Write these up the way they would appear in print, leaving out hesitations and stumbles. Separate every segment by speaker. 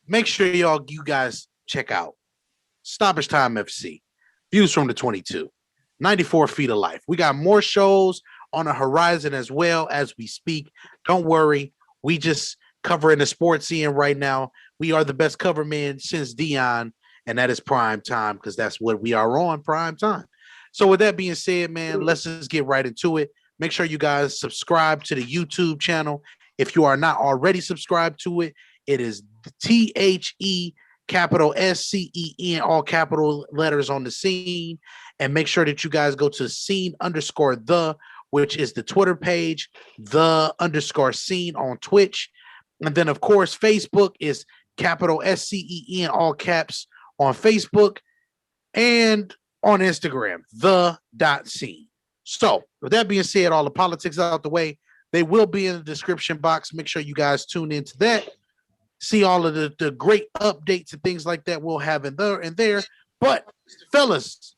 Speaker 1: make sure you guys check out Stoppage Time FC, Views from the 22, 94 Feet of Life. We got more shows on the horizon as well as we speak. Don't worry. We just covering the sports scene right now. We are the best cover man since Dion, and that is prime time because that's what we are on, prime time. So with that being said, man, let's just get right into it. Make sure you guys subscribe to the YouTube channel. If you are not already subscribed to it, it is THE capital SCEN, all capital letters on the scene. And make sure that you guys go to scene_the, which is the Twitter page, the_scene on Twitch. And then, of course, Facebook is capital SCEN, all caps on Facebook, and on Instagram, the.scene. So, with that being said, all the politics out the way, they will be in the description box. Make sure you guys tune into that. See all of the great updates and things like that we'll have in there. But, fellas,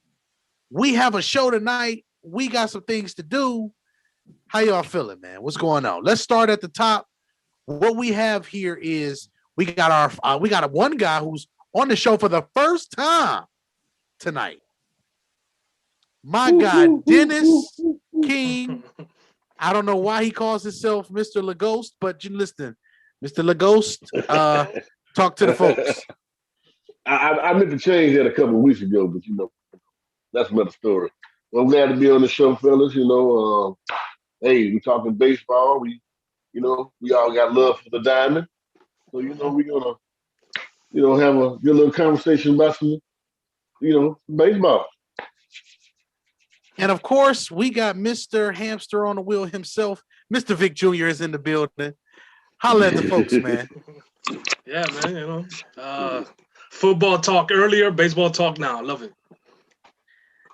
Speaker 1: we have a show tonight. We got some things to do. How y'all feeling, man? What's going on? Let's start at the top. What we have here is we got one guy who's on the show for the first time tonight. My guy, Dennis King. I don't know why he calls himself Mr. Lagost, but you listen, Mr. Lagost, talk to the folks.
Speaker 2: I meant to change that a couple of weeks ago, but that's another story. Well, I'm glad to be on the show, fellas. Hey, we talking baseball. We all got love for the diamond. So we're gonna have a good little conversation about some baseball.
Speaker 1: And of course, we got Mr. Hamster on the wheel himself. Mr. Vic Jr. is in the building. Holla at the folks, man.
Speaker 3: Yeah, man. Football talk earlier, baseball talk now. Love it.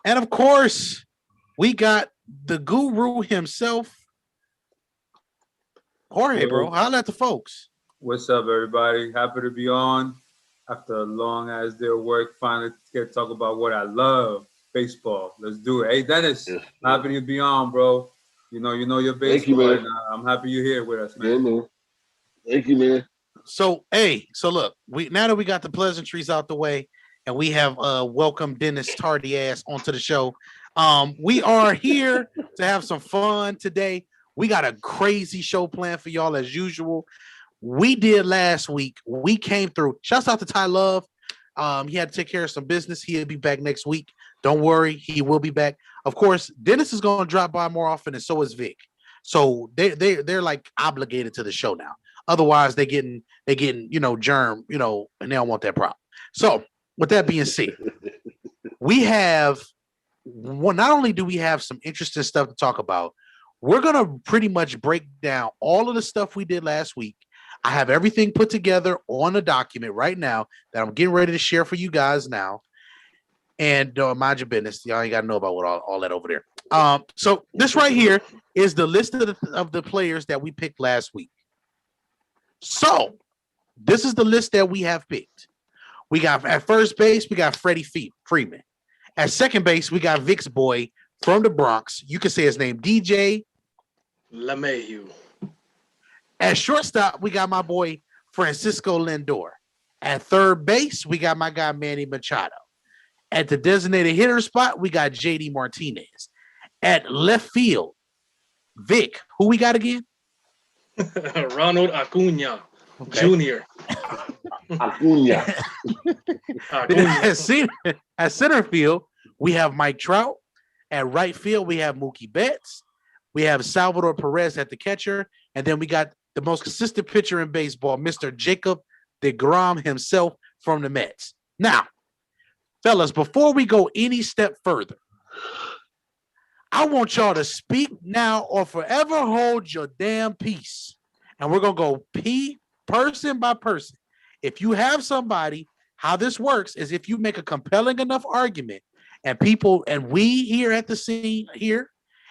Speaker 1: And of course, we got the guru himself, Jorge, bro. Holla at the folks.
Speaker 4: What's up, everybody? Happy to be on after a long ass day of work. Finally, get to talk about what I love. Baseball. Let's do it. Hey, Dennis, happy to be on, bro. You know your baseball.
Speaker 2: Thank you, man.
Speaker 4: And, I'm happy you're here with us, man.
Speaker 2: Yeah, man. Thank you, man.
Speaker 1: So look, now that we got the pleasantries out the way and we have welcomed Dennis tardy ass onto the show, we are here to have some fun today. We got a crazy show planned for y'all as usual. We did last week. We came through. Shouts out to Ty Love. He had to take care of some business. He'll be back next week. Don't worry, he will be back. Of course, Dennis is going to drop by more often, and so is Vic. So they're like obligated to the show now. Otherwise, they getting germ, and they don't want that problem. So with that being said, we have not only do we have some interesting stuff to talk about, we're gonna pretty much break down all of the stuff we did last week. I have everything put together on a document right now that I'm getting ready to share for you guys now. And mind your business. Y'all ain't got to know about what all that over there. So this right here is the list of the players that we picked last week. So this is the list that we have picked. We got at first base, we got Freddie Freeman. At second base, we got Vic's boy from the Bronx. You can say his name, DJ
Speaker 3: LeMahieu.
Speaker 1: At shortstop, we got my boy Francisco Lindor. At third base, we got my guy Manny Machado. At the designated hitter spot, we got JD Martinez. At left field, Vic, who we got again?
Speaker 3: Ronald Acuna Jr.
Speaker 2: Acuna.
Speaker 1: At center field, we have Mike Trout. At right field, we have Mookie Betts. We have Salvador Perez at the catcher. And then we got the most consistent pitcher in baseball, Mr. Jacob deGrom himself from the Mets. Now, fellas, before we go any step further, I want y'all to speak now or forever hold your damn peace. And we're going to go person by person. If you have somebody, how this works is if you make a compelling enough argument and people, and we here at the scene here,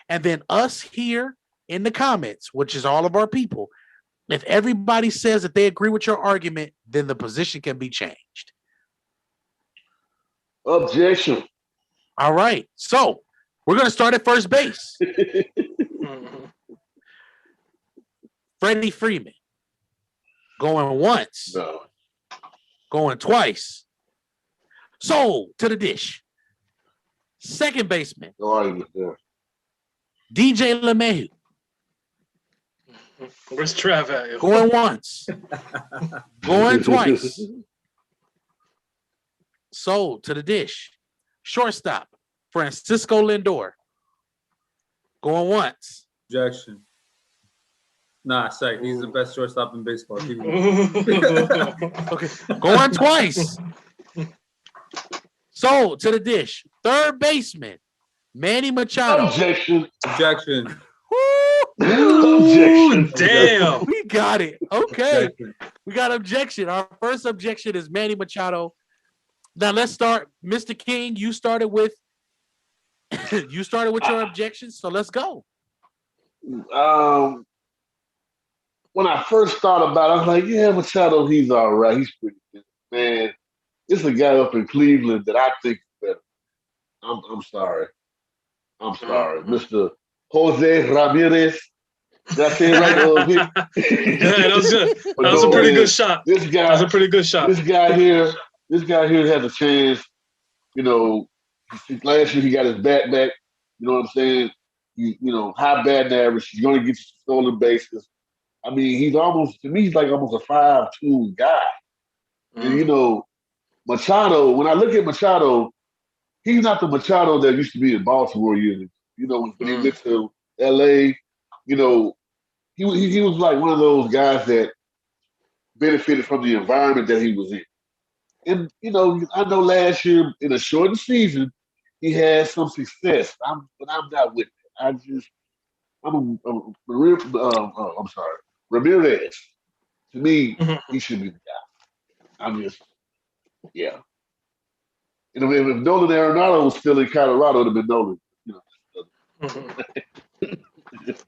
Speaker 1: and then us here in the comments, which is all of our people, if everybody says that they agree with your argument, then the position can be changed.
Speaker 2: Objection.
Speaker 1: All right. So we're going to start at first base. Freddie Freeman. Going once.
Speaker 2: No.
Speaker 1: Going twice. Sold to the dish. Second baseman.
Speaker 2: No argument there.
Speaker 1: DJ LeMahieu.
Speaker 3: Where's Trav at? Yo?
Speaker 1: Going once. Going twice. Sold to the dish. Shortstop. Francisco Lindor. Going once.
Speaker 4: Objection. Nah, sorry. He's the best shortstop in baseball.
Speaker 1: Okay. Going twice. Sold to the dish. Third baseman. Manny Machado.
Speaker 2: Objection.
Speaker 4: Objection.
Speaker 3: Ooh, damn.
Speaker 1: We got it. Okay.
Speaker 4: Objection.
Speaker 1: We got objection. Our first objection is Manny Machado. Now let's start. Mr. King, you started with your objections, so let's go.
Speaker 2: When I first thought about it, I was like, yeah, Machado, he's all right. He's pretty good. Man, it's a guy up in Cleveland that I think is better. I'm sorry. Mr. Jose Ramirez. Did I say it right?
Speaker 3: Yeah, that was good. That was a pretty good shot.
Speaker 2: This guy,
Speaker 3: that was a pretty good shot.
Speaker 2: This guy here has a chance. You know, last year he got his bat back. You know what I'm saying? High batting average. He's going to get you stolen bases. I mean, he's almost a 5-2 guy. And, Machado, when I look at Machado, he's not the Machado that used to be in Baltimore years ago. When he went to L.A., he was like one of those guys that benefited from the environment that he was in. And, I know last year in a shortened season, he had some success. But I'm not with it. I'm sorry. Ramirez, to me, he should be the guy. Yeah. And if Nolan Arenado was still in Colorado, it would have been Nolan.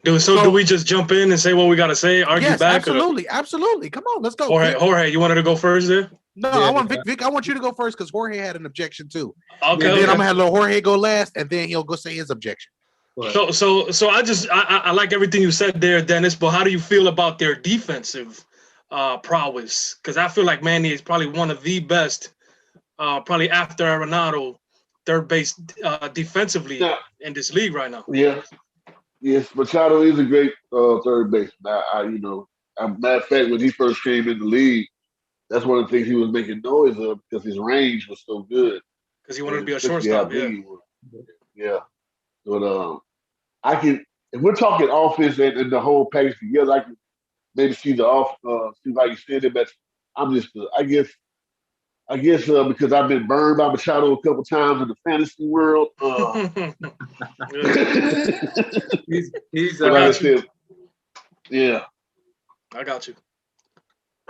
Speaker 3: Do we just jump in and say what we got to say? Argue
Speaker 1: yes,
Speaker 3: back?
Speaker 1: Absolutely. Come on, let's go.
Speaker 3: Jorge, you wanted to go first there?
Speaker 1: No,
Speaker 4: Yeah,
Speaker 1: I want Vic. I want you to go first because Jorge had an objection too.
Speaker 3: Okay.
Speaker 1: And then I'm gonna have Jorge go last, and then he'll go say his objection.
Speaker 3: So I like everything you said there, Dennis. But how do you feel about their defensive prowess? Because I feel like Manny is probably one of the best, probably after Arenado, third base defensively in this league right now.
Speaker 2: Yeah. Yes, Machado is a great third baseman. Matter of fact, when he first came in the league, that's one of the things he was making noise of because his range was so good.
Speaker 3: Because he wanted to be a shortstop,
Speaker 2: yeah. But if we're talking offense and the whole package together, I can maybe see see how you said it, but I'm just, I guess because I've been burned by Machado a couple times in the fantasy world.
Speaker 4: he's
Speaker 2: yeah.
Speaker 3: I got you.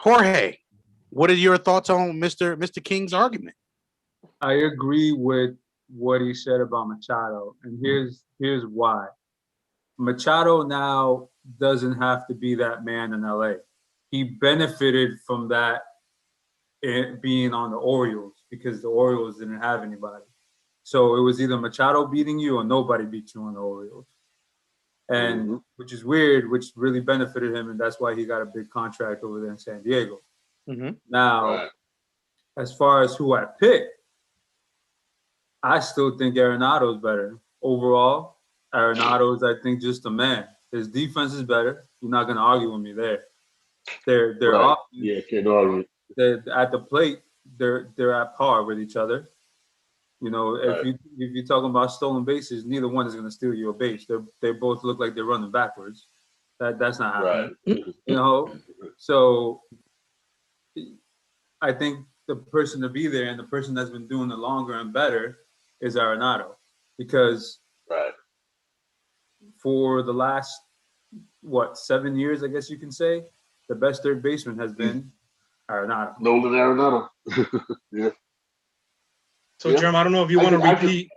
Speaker 1: Jorge, what are your thoughts on Mr. King's argument?
Speaker 4: I agree with what he said about Machado, and here's why. Machado now doesn't have to be that man in LA. He benefited from that being on the Orioles because the Orioles didn't have anybody. So it was either Machado beating you or nobody beat you on the Orioles. And which is weird, which really benefited him, and that's why he got a big contract over there in San Diego. Now, as far as who I picked, I still think Arenado's better. Overall, Arenado is, I think, just a man. His defense is better. You're not going to argue with me there. They're off.
Speaker 2: Yeah, can't argue.
Speaker 4: They're at the plate. They're at par with each other. If you're talking about stolen bases, neither one is going to steal you a base. They both look like they're running backwards. That's not happening.
Speaker 2: Right.
Speaker 4: So I think the person to be there and the person that's been doing it longer and better is Arenado, because for the last 7 years, I guess you can say, the best third baseman has been Arenado.
Speaker 2: Nolan Arenado. Yeah.
Speaker 3: So, Jerem, I don't know if you want to repeat.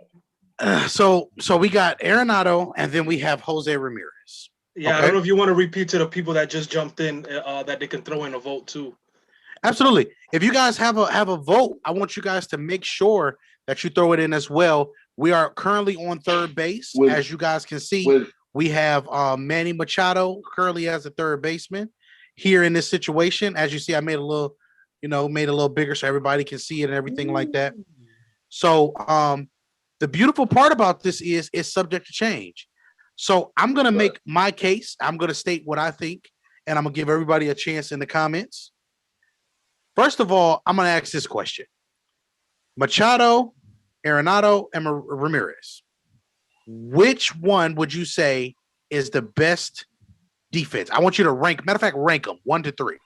Speaker 1: So we got Arenado, and then we have Jose Ramirez.
Speaker 3: Yeah,
Speaker 1: okay.
Speaker 3: I don't know if you want to repeat to the people that just jumped in that they can throw in a vote too.
Speaker 1: Absolutely. If you guys have a vote, I want you guys to make sure that you throw it in as well. We are currently on third base, as you guys can see. We have Manny Machado currently as a third baseman. here in this situation. As you see, I made a little, made a little bigger so everybody can see it and everything like that. So the beautiful part about this is it's subject to change. So I'm going to make my case. I'm going to state what I think, and I'm going to give everybody a chance in the comments. First of all, I'm going to ask this question. Machado, Arenado, and Ramirez. Which one would you say is the best defense? I want you to rank. Matter of fact, rank them 1 to 3.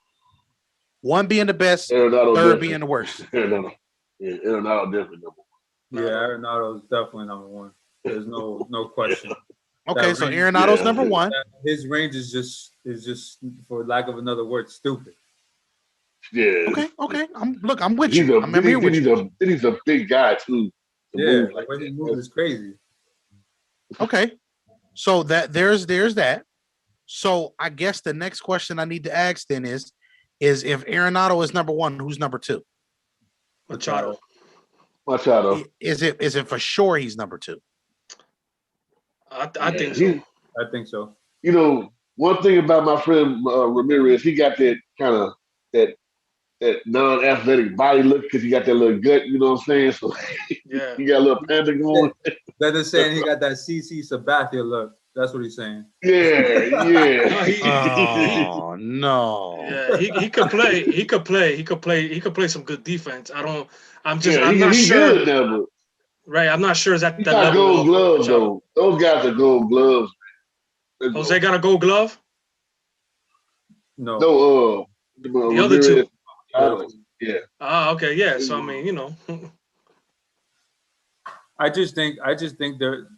Speaker 1: 1 being the best,
Speaker 2: Arenado
Speaker 1: 3rd being the worst.
Speaker 2: Arenado. Yeah, Arenado definitely number 1.
Speaker 4: Yeah, Arenado is definitely number 1. There's no question.
Speaker 1: Okay, so Arenado's number 1.
Speaker 4: His range is just, for lack of another word, stupid.
Speaker 2: Yeah.
Speaker 1: Okay. I'm with you. I'm here with you.
Speaker 2: He's a big guy too.
Speaker 4: Yeah, like when he moves is crazy.
Speaker 1: Okay, so there's that. So I guess the next question I need to ask then is if Arenado is number 1, who's number 2?
Speaker 3: Machado.
Speaker 1: Is it for sure he's number 2?
Speaker 3: I think so.
Speaker 4: I think so.
Speaker 2: One thing about my friend Ramirez, he got that kind of that non-athletic body look because he got that little gut, you know what I'm saying? So
Speaker 3: yeah,
Speaker 2: he got a little panda going.
Speaker 4: That is saying he got that CC Sabathia look. That's what he's saying.
Speaker 2: Yeah.
Speaker 1: Oh no.
Speaker 3: Yeah, he could play. He could play some good defense. I'm not sure.
Speaker 2: Good now,
Speaker 3: right, I'm not sure is that
Speaker 2: he
Speaker 3: the
Speaker 2: got
Speaker 3: level
Speaker 2: gold
Speaker 3: of
Speaker 2: gloves though. Those guys are gold gloves.
Speaker 3: Jose got a gold glove?
Speaker 2: No,
Speaker 3: the other 2.
Speaker 2: Yeah.
Speaker 3: Okay, yeah. So I mean,
Speaker 4: I just think they're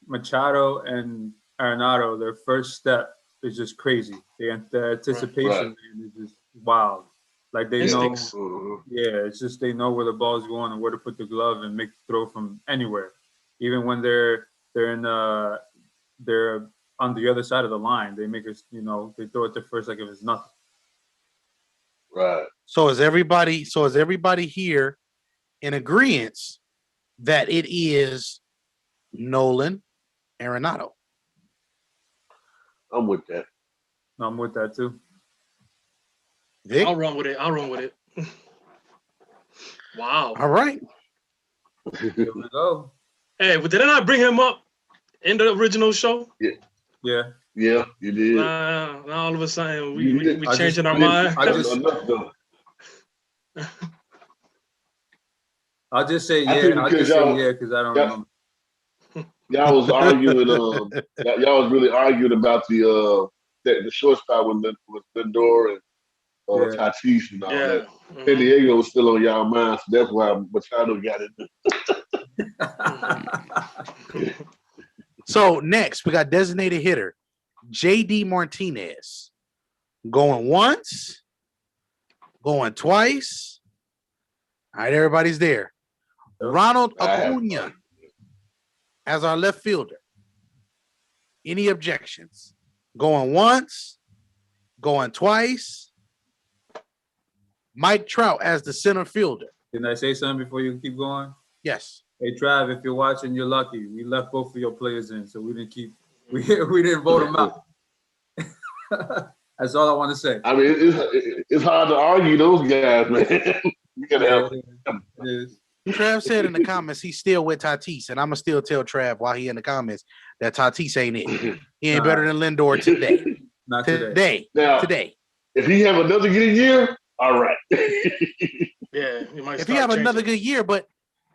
Speaker 4: Machado and Arenado, their first step is just crazy. The anticipation is just wild. Like they know, it's just they know where the ball's going and where to put the glove and make the throw from anywhere. Even when they're on the other side of the line, they make us, they throw it to first like if it's nothing.
Speaker 2: Right.
Speaker 1: So is everybody here in agreement that it is Nolan Arenado?
Speaker 2: I'm with that.
Speaker 4: I'm with that too.
Speaker 1: Vic?
Speaker 3: I'll run with it. Wow.
Speaker 1: All right.
Speaker 4: Here we go.
Speaker 3: Hey, but did I not bring him up in the original show?
Speaker 4: Yeah.
Speaker 2: Yeah, you did.
Speaker 3: Now all of a sudden we changing our mind.
Speaker 4: I'll just say because I don't remember.
Speaker 2: Y'all was arguing. Y'all was really arguing about the shortstop with Lindor and Tatis and all that. San Diego was still on y'all mind, so that's why Machado got it.
Speaker 1: So next, we got designated hitter J.D. Martinez going once, going twice. All right, everybody's there. Ronald Acuna as our left fielder. Any objections? Going once, going twice. Mike Trout as the center fielder.
Speaker 4: Can I say something before you keep going?
Speaker 1: Yes.
Speaker 4: Hey, Trav, if you're watching, you're lucky. We left both of your players in, so we didn't vote them out. That's all I want to say.
Speaker 2: I mean, it's hard to argue those guys, man. You gotta help.
Speaker 4: It is.
Speaker 1: Trav said in the comments he's still with Tatis, and I'm gonna still tell Trav while he in the comments that Tatis ain't it. He ain't better than Lindor today.
Speaker 4: Not today.
Speaker 1: Today.
Speaker 2: If he have another good year, all right.
Speaker 3: Yeah, he might.
Speaker 1: If he have another good year, but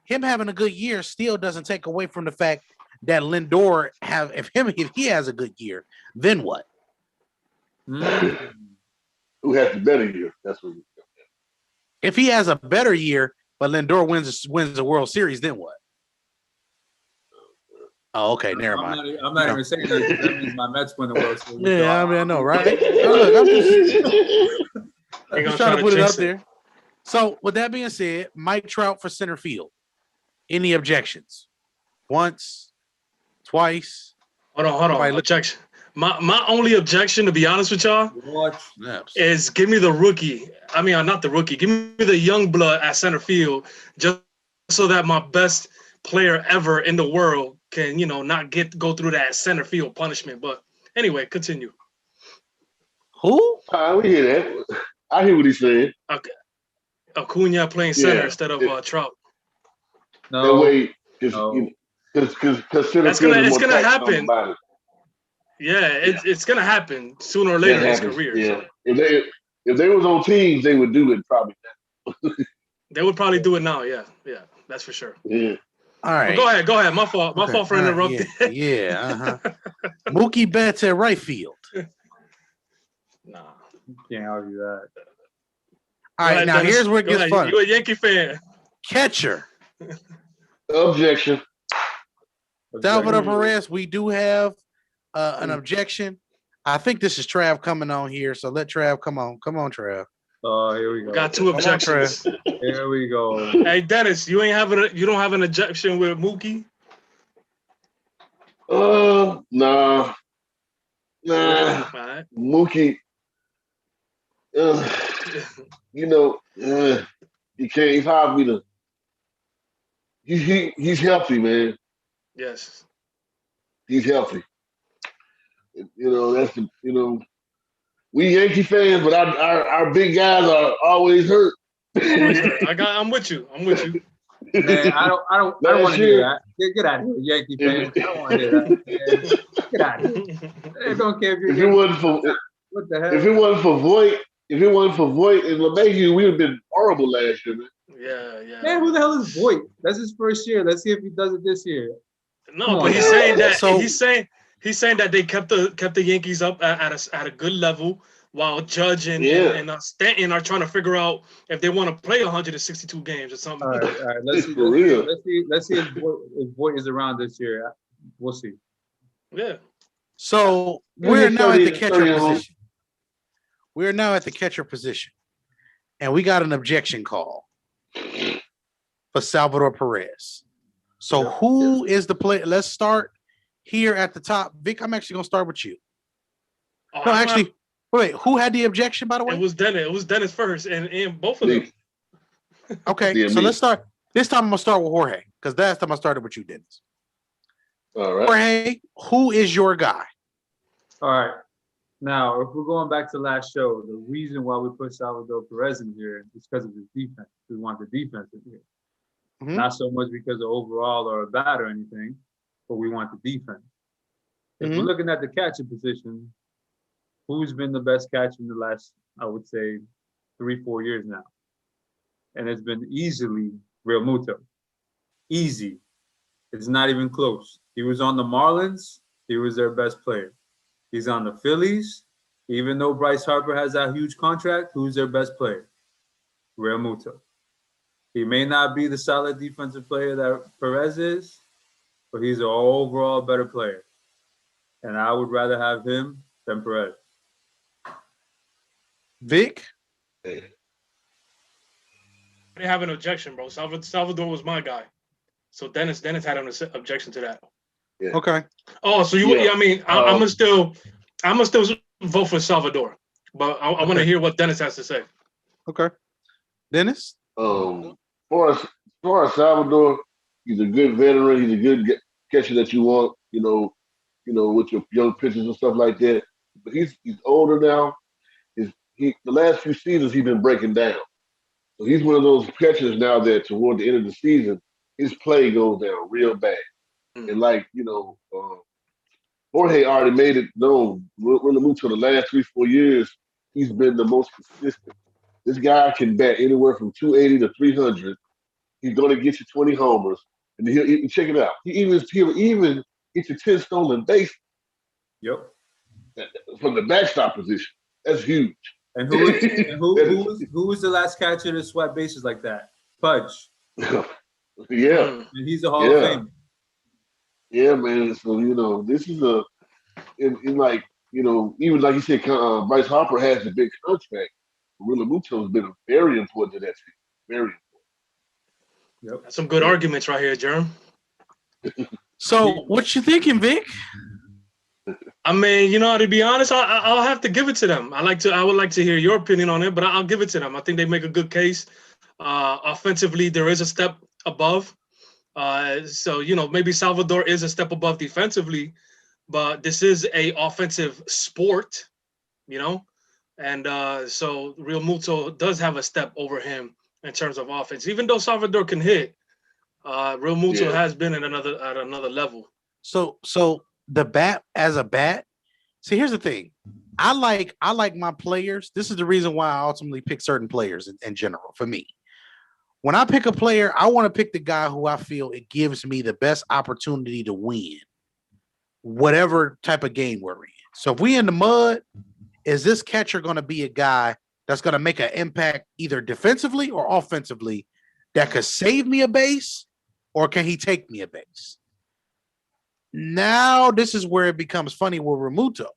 Speaker 1: him having a good year still doesn't take away from the fact that Lindor if he has a good year, then what?
Speaker 2: Who has the better year? That's what.
Speaker 1: If he has a better year, but Lindor wins the World Series, then what? Oh, okay, never mind.
Speaker 4: I'm not even saying that because that means my Mets win the World Series.
Speaker 1: Yeah, I mean, I know, right? Look, I'm just trying to put it up there. So, with that being said, Mike Trout for center field. Any objections? Once, twice.
Speaker 3: Hold on. Objection. My only objection, to be honest with y'all, is give me the rookie. I mean, not the rookie. Give me the young blood at center field, just so that my best player ever in the world can, not go through that center field punishment. But anyway, continue.
Speaker 1: Who?
Speaker 2: We hear that. I hear what he's saying.
Speaker 3: Acuna playing center
Speaker 2: Yeah.
Speaker 3: instead of Trout.
Speaker 2: That
Speaker 4: No,
Speaker 2: way,
Speaker 4: no.
Speaker 2: because center
Speaker 3: That's
Speaker 2: field
Speaker 3: gonna
Speaker 2: is
Speaker 3: it's
Speaker 2: more
Speaker 3: gonna
Speaker 2: taxed on the
Speaker 3: happen.
Speaker 2: body.
Speaker 3: Yeah, it's gonna happen sooner or later
Speaker 2: That
Speaker 3: in his
Speaker 2: happens.
Speaker 3: career.
Speaker 2: Yeah.
Speaker 3: So
Speaker 2: If they was on teams, they would do it probably.
Speaker 3: they would probably do it now. Yeah, that's for sure.
Speaker 2: Yeah.
Speaker 1: All right.
Speaker 3: But go ahead. My fault. My fault for
Speaker 1: All right,
Speaker 3: interrupting.
Speaker 1: Yeah. Mookie Betts at right field.
Speaker 3: Nah.
Speaker 4: Can't argue that.
Speaker 1: All right, now here's where it gets fun.
Speaker 3: You a Yankee fan?
Speaker 1: Catcher.
Speaker 2: Objection.
Speaker 1: Salvador Perez, we do have an objection. I think this is Trav coming on here, so let Trav come on. Come on, Trav.
Speaker 4: Oh, here we go.
Speaker 3: We got two objections.
Speaker 4: Here we go.
Speaker 3: Hey, Dennis, you don't have an objection with Mookie?
Speaker 2: Nah.
Speaker 3: All right.
Speaker 2: Mookie. You know, he can't. He's hard for me to. He's healthy, man.
Speaker 3: Yes.
Speaker 2: He's healthy. You know, that's the, you know, we Yankee fans, but our big guys are always hurt.
Speaker 3: Always hurt. I'm with you.
Speaker 4: Man, I don't want to hear that. Get out of here, Yankee fans. I don't want to hear that. Man. Get out of here. I don't care if you're.
Speaker 2: If it wasn't for
Speaker 4: what the hell?
Speaker 2: If it wasn't for Voit and LeMahieu, we would have been horrible last year, man.
Speaker 3: Yeah.
Speaker 4: Man, who the hell is Voit? That's his first year. Let's see if he does it this year.
Speaker 3: No, but he's saying that he's saying that they kept the Yankees up at a good level while Judge and Stanton are trying to figure out if they want to play 162 games or something.
Speaker 4: All right. Let's see if Voit is around this year. We'll see.
Speaker 3: Yeah.
Speaker 1: So we're now at the catcher position. We're now at the catcher position, and we got an objection call for Salvador Perez. So who is the player? Let's start here at the top. Vic, I'm actually going to start with you. No, actually, wait. Who had the objection, by the way?
Speaker 3: It was Dennis. It was Dennis first, and both of them.
Speaker 1: Okay, so let's start. This time I'm going to start with Jorge, because last time I started with you, Dennis.
Speaker 2: All right.
Speaker 1: Jorge, who is your guy?
Speaker 4: All right. Now, if we're going back to last show, the reason why we put Salvador Perez in here is because of his defense. We want the defense in here. Mm-hmm. Not so much because of overall or a bat or anything, but we want the defense. If we're looking at the catcher position, who's been the best catcher in the last, I would say, 3-4 years now? And it's been easily Real Muto. Easy. It's not even close. He was on the Marlins. He was their best player. He's on the Phillies. Even though Bryce Harper has that huge contract, who's their best player? Real Muto. He may not be the solid defensive player that Perez is, but he's an overall better player. And I would rather have him than Perez.
Speaker 1: Vic?
Speaker 3: I didn't have an objection, bro. Salvador was my guy. So Dennis had an objection to that.
Speaker 2: Yeah.
Speaker 1: Okay.
Speaker 3: Oh, so you? Yeah. I mean, I'm gonna still vote for Salvador, but I want to hear what Dennis has to say.
Speaker 1: Okay. Dennis?
Speaker 2: As far as Salvador, he's a good veteran. He's a good catcher that you want. You know, with your young pitchers and stuff like that. But he's older now. The last few seasons he's been breaking down. So he's one of those catchers now that toward the end of the season, his play goes down real bad. And Jorge already made it known. When the move to the last 3-4 years, he's been the most consistent. This guy can bat anywhere from 280 to 300. He's going to get you 20 homers. And he'll check it out. He'll even get you 10 stolen bases.
Speaker 4: Yep.
Speaker 2: From the backstop position. That's huge.
Speaker 4: And who was the last catcher to sweep bases like that? Pudge.
Speaker 2: Yeah.
Speaker 4: And he's a Hall of Famer.
Speaker 2: Yeah, man. So, this is even like you said, Bryce Harper has a big contract. Real Muto has been very important to that team. Very important.
Speaker 3: Yep. That's some good arguments right here, Jerm.
Speaker 1: So, what you thinking, Vic?
Speaker 3: I mean, to be honest, I'll have to give it to them. I would like to hear your opinion on it, but I'll give it to them. I think they make a good case. Offensively, there is a step above. So, maybe Salvador is a step above defensively, but this is a offensive sport, And so Real Muto does have a step over him in terms of offense. Even though Salvador can hit, Real Muto has been at another level.
Speaker 1: So the bat as a bat. See, here's the thing. I like my players. This is the reason why I ultimately pick certain players in general for me. When I pick a player, I want to pick the guy who I feel it gives me the best opportunity to win whatever type of game we're in. So if we in the mud, is this catcher going to be a guy that's going to make an impact either defensively or offensively that could save me a base, or can he take me a base? Now this is where it becomes funny with Remuto.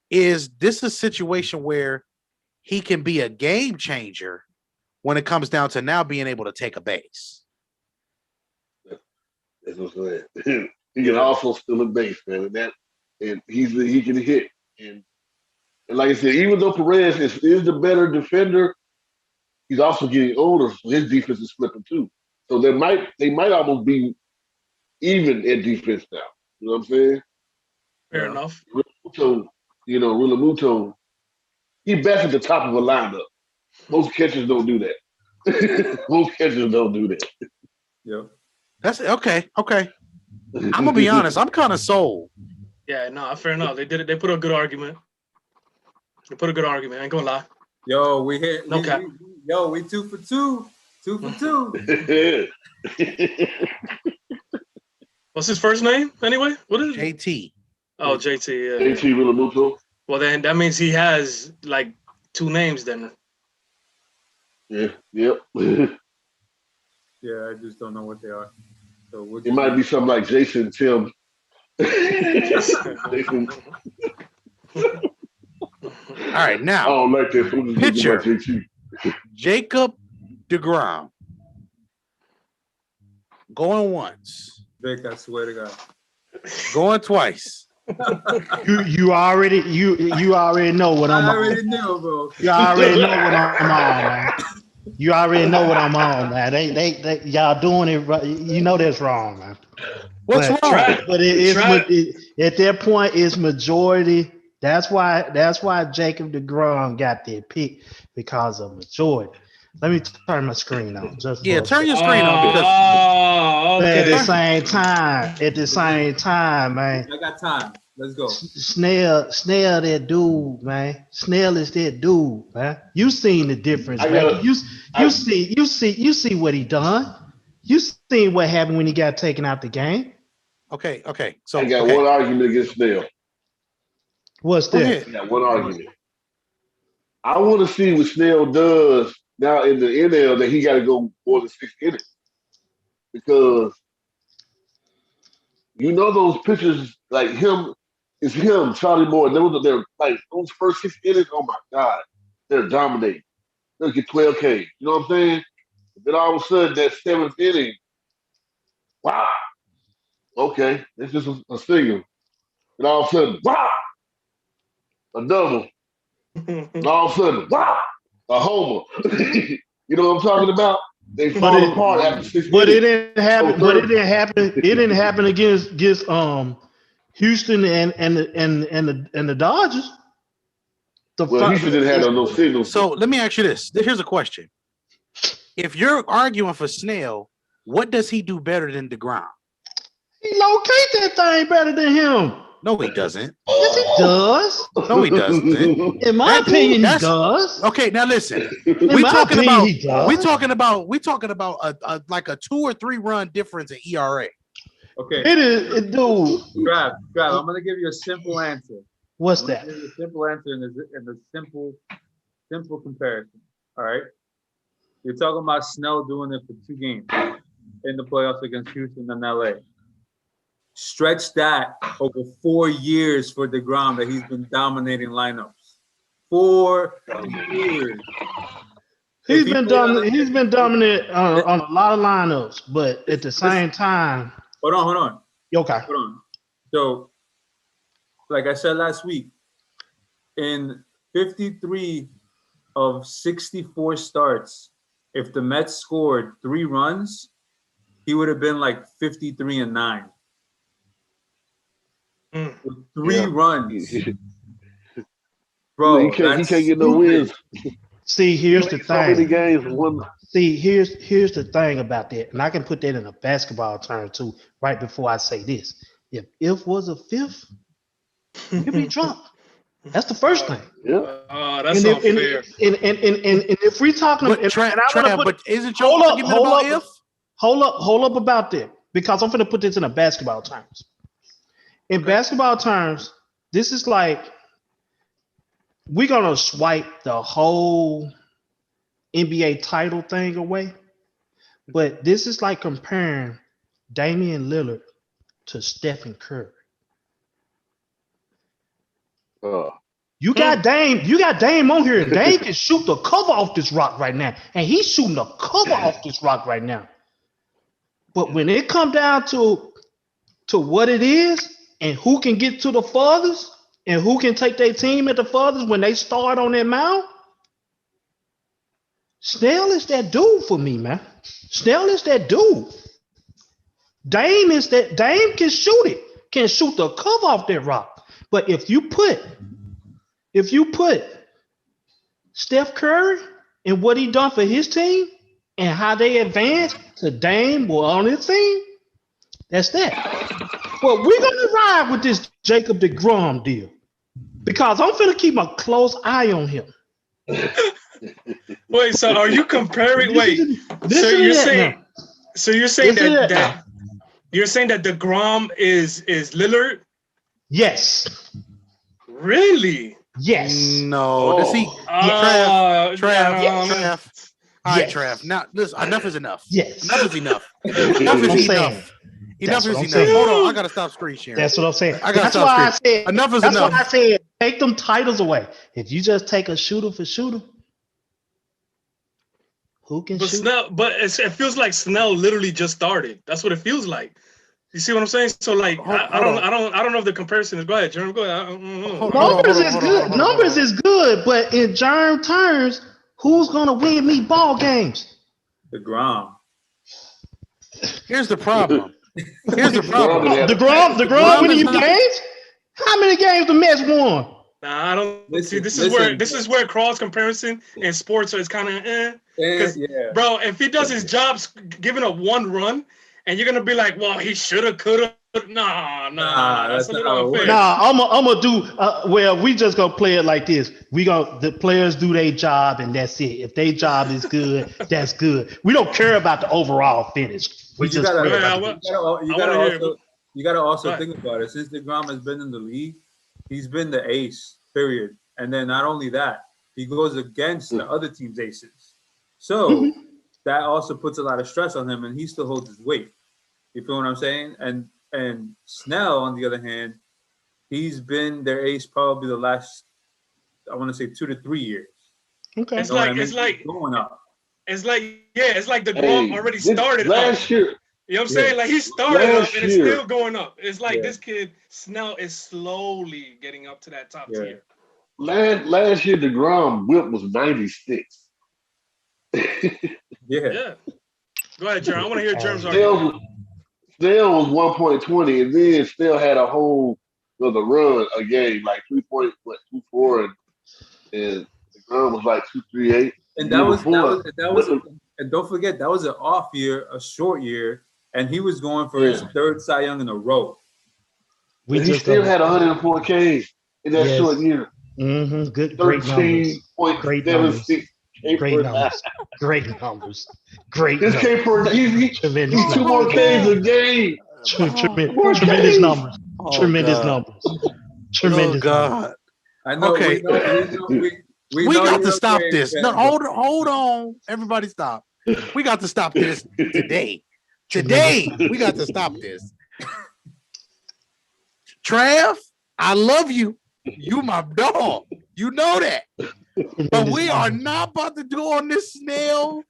Speaker 1: Is this a situation where he can be a game changer when it comes down to now being able to take a base?
Speaker 2: That's what I'm saying. He can also steal a base, man, and he can hit. And like I said, even though Perez is the better defender, he's also getting older, so his defense is slipping too. So they might almost be even at defense now. You know what I'm saying?
Speaker 3: Fair enough.
Speaker 2: Realmuto, he best at the top of a lineup. Most catchers don't do that. Most catchers don't do that.
Speaker 4: Yep.
Speaker 1: That's okay. Okay. I'm gonna be honest. I'm kind of sold.
Speaker 3: Yeah, no, fair enough. They did it. They put a good argument. I ain't gonna lie.
Speaker 4: Yo, we hit.
Speaker 3: No cap.
Speaker 4: We 2 for 2. 2 for 2.
Speaker 3: What's his first name anyway? What is it?
Speaker 1: JT.
Speaker 3: Oh, JT.
Speaker 2: JT Realmuto.
Speaker 3: Well, then that means he has like 2 names then.
Speaker 2: Yeah. Yep.
Speaker 4: Yeah, I just don't know what they are. So
Speaker 2: it might be something like Jason Tim. Jason.
Speaker 1: All right, now.
Speaker 2: I don't like that.
Speaker 1: Pitcher. Jacob deGrom. Going once.
Speaker 4: Vic, I swear to God.
Speaker 1: Going twice.
Speaker 5: You already know what I'm on.
Speaker 4: I already knew, bro.
Speaker 5: You already know what I'm on, man. You already know what I'm on, man. They y'all doing it right. You know that's wrong, man.
Speaker 1: What's wrong?
Speaker 5: But at that point, it's majority. That's why Jacob deGrom got that pick, because of majority. Let me turn my screen on.
Speaker 1: Turn your screen on, because
Speaker 3: okay.
Speaker 5: at the same time, man.
Speaker 4: I got time. Let's go.
Speaker 5: Snell, that dude, man. Snell is that dude, man. You seen the difference, man. You see what he done. You seen what happened when he got taken out the game.
Speaker 1: Okay. So
Speaker 2: I got one argument against Snell.
Speaker 5: What's that?
Speaker 2: I got one argument. I want to see what Snell does now in the NL that he got to go more than 6 innings, because those pitchers like him. It's him, Charlie Moore. They're like those first 6 innings. Oh my God, they're dominating. They'll get 12 Ks. You know what I'm saying? Then all of a sudden, that 7th inning, wow. Okay, it's just a single. And all of a sudden, wow, a double. And all of a sudden, wow, a homer. You know what I'm talking about? They fall apart after 6 innings.
Speaker 5: But it didn't happen. It didn't happen against Houston and the Dodgers.
Speaker 2: Houston didn't have no signals.
Speaker 1: So let me ask you this. Here's a question. If you're arguing for Snell, what does he do better than deGrom?
Speaker 5: He locate that thing better than him.
Speaker 1: No, he doesn't.
Speaker 5: Yes, he does.
Speaker 1: No, he doesn't.
Speaker 5: In my opinion, he does.
Speaker 1: Okay, now listen.
Speaker 5: We're talking
Speaker 1: about a like a 2 or 3 run difference in ERA.
Speaker 4: Okay.
Speaker 5: It is, dude.
Speaker 4: Grab. I'm gonna give you a simple answer.
Speaker 5: What's that?
Speaker 4: A simple answer in the simple comparison. All right. You're talking about Snell doing it for 2 games in the playoffs against Houston and LA. Stretch that over 4 years for deGrom that he's been dominating lineups. 4 years.
Speaker 5: He's been dominant on a lot of lineups, but at the same time.
Speaker 4: Hold on.
Speaker 5: Okay.
Speaker 4: Hold on. So, like I said last week, in 53 of 64 starts, if the Mets scored 3 runs, he would have been like 53-9. With 3 runs. bro.
Speaker 2: He can't get no wins.
Speaker 5: See, here's the
Speaker 2: So many
Speaker 5: thing.
Speaker 2: games. One.
Speaker 5: See, here's the thing about that, and I can put that in a basketball term too. Right before I say this, if was a fifth, we'd be drunk. That's the first thing.
Speaker 2: Yeah.
Speaker 3: That's unfair.
Speaker 5: And if we're talking,
Speaker 1: But
Speaker 5: and I want to put,
Speaker 1: but isn't your argument about if?
Speaker 5: hold up about that, because I'm going to put this in a basketball terms. In basketball terms, this is like we're gonna swipe the whole NBA title thing away, but this is like comparing Damian Lillard to Stephen Curry. You got Dame on here. Dame can shoot the cover off this rock right now, and he's shooting the cover off this rock right now. But when it comes down to what it is and who can get to the farthest and who can take their team at the farthest when they start on that mound, Snell is that dude for me, man. Snell is that dude. Dame can shoot it, can shoot the cover off that rock. But if you put Steph Curry and what he done for his team and how they advanced to Dame on his team, that's that. Well, we're gonna ride with this Jacob deGrom deal because I'm finna keep a close eye on him.
Speaker 3: Wait, so are you comparing? Wait, so you're saying that deGrom is Lillard?
Speaker 5: Yes.
Speaker 3: Really?
Speaker 5: Yes.
Speaker 1: No. Trav. All right, Trav. Now, listen, enough is enough.
Speaker 5: Yes.
Speaker 1: Enough is enough. Enough is enough. Enough is enough. Hold on, I gotta stop screen sharing.
Speaker 5: That's what I'm saying.
Speaker 1: That's why I said enough is enough.
Speaker 5: That's why I said take them titles away. If you just take a shooter for shooter, who can shoot?
Speaker 3: It feels like Snell literally just started. That's what it feels like. You see what I'm saying? So like, I don't know if the comparison is. Go ahead, Jeremy. Go ahead.
Speaker 5: Numbers is good. Numbers is good, but in germ terms, who's gonna win me ball games?
Speaker 4: deGrom.
Speaker 1: Here's the problem.
Speaker 5: DeGrom winning you games? How many games the Mets won?
Speaker 3: Nah, I don't see. This is where cross comparison in sports is kind of bro. If he does his job, giving up one run, and you're gonna be like, well, he shoulda, coulda. Nah, that's a little unfair.
Speaker 5: Nah, I'm gonna do. Well, we just gonna play it like this. The players do their job, and that's it. If their job is good, that's good. We don't care about the overall finish. You
Speaker 4: gotta also think about it. Since deGrom has been in the league, he's been the ace, period. And then not only that, he goes against the other team's aces. So that also puts a lot of stress on him, and he still holds his weight. You feel what I'm saying? And Snell, on the other hand, he's been their ace probably the last, I want to say 2 to 3 years.
Speaker 5: Okay.
Speaker 3: It's like
Speaker 4: going up.
Speaker 3: It's like deGrom already started
Speaker 2: last year.
Speaker 3: You know what I'm saying? Like he started up and it's still going up. It's like this kid Snell is slowly getting up to that top tier.
Speaker 2: Last year deGrom whip was 96.
Speaker 3: Yeah. Go ahead, Jeremy. I want to hear Jeremy's argument.
Speaker 2: Snell was 1.20, and then Snell had a whole run a game like 3.24, and deGrom was like 2.38.
Speaker 4: And that was and don't forget that was an off year, a short year, and he was going for his third Cy Young in a row.
Speaker 2: He still had 104 Ks in that short year.
Speaker 5: Mm-hmm. Great numbers. Great numbers. This
Speaker 2: came for he's 2 more Ks a game.
Speaker 5: Tremendous numbers. Tremendous numbers. Tremendous.
Speaker 1: God.
Speaker 4: I know.
Speaker 1: Okay. We got to stop this. No, hold on. Everybody stop. We got to stop this today. Today, we got to stop this. Trav, I love you. You my dog. You know that. But we are not about to do on this Snell.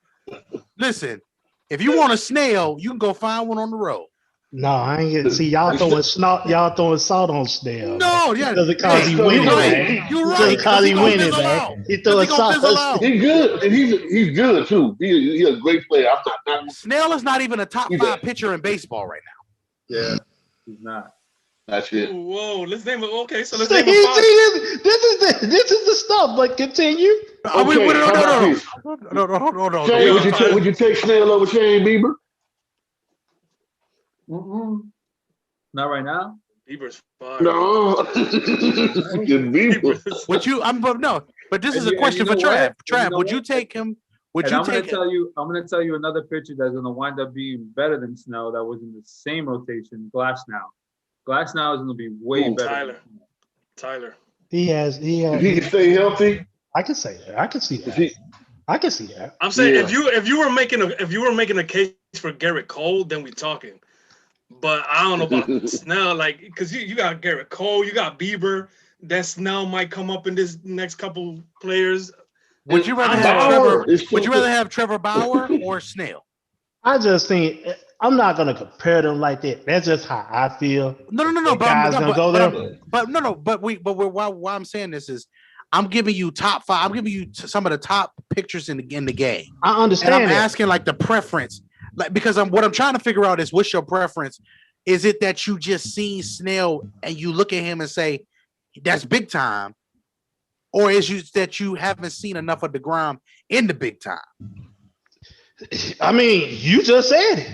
Speaker 1: Listen, if you want a Snell, you can go find one on the road.
Speaker 5: No, I ain't gonna see y'all throwing salt on Snell.
Speaker 1: No,
Speaker 5: yeah, because he winning, man.
Speaker 1: You're right.
Speaker 5: Because he winning, man. He throwing salt.
Speaker 2: He's good, and he's good too. He's a great player.
Speaker 1: Snell is not even a top 5 pitcher in baseball right now.
Speaker 4: Yeah, he's not.
Speaker 2: That's it.
Speaker 3: Whoa, let's name it. Okay, so let's
Speaker 5: See,
Speaker 3: name it.
Speaker 5: this is the stuff. But continue.
Speaker 2: Okay, how about this?
Speaker 1: No.
Speaker 2: Shane,
Speaker 3: Yo,
Speaker 2: would you take Snell over Shane Bieber?
Speaker 4: Not right now.
Speaker 3: Bieber's fire.
Speaker 2: No. Bieber.
Speaker 1: Would you? But this is a question for Trav. Trav, would you take him? Would you take him?
Speaker 4: I'm gonna tell you another pitcher that's gonna wind up being better than Snell that was in the same rotation. Glasnow. Glasnow is gonna be way better.
Speaker 3: Tyler.
Speaker 5: He has.
Speaker 2: If he can stay healthy,
Speaker 5: I can say that. I can see that. I can see that.
Speaker 3: I'm saying if you were making a case for Garrett Cole, then we talking. But I don't know about Snell, like, because you got Garrett Cole, you got Bieber. That Snell might come up in this next couple players.
Speaker 1: Would you rather have Trevor? Would you rather have Trevor Bauer or Snell?
Speaker 5: I just think I'm not gonna compare them like that. That's just how I feel.
Speaker 1: No. Why I'm saying this is, I'm giving you top 5. I'm giving you some of the top pictures in the game.
Speaker 5: I understand.
Speaker 1: And I'm asking like the preference, like, because what I'm trying to figure out is what's your preference. Is it that you just seen Snell and you look at him and say that's big time, or is you that you haven't seen enough of DeGrom in the big time?
Speaker 5: I mean, you just said it.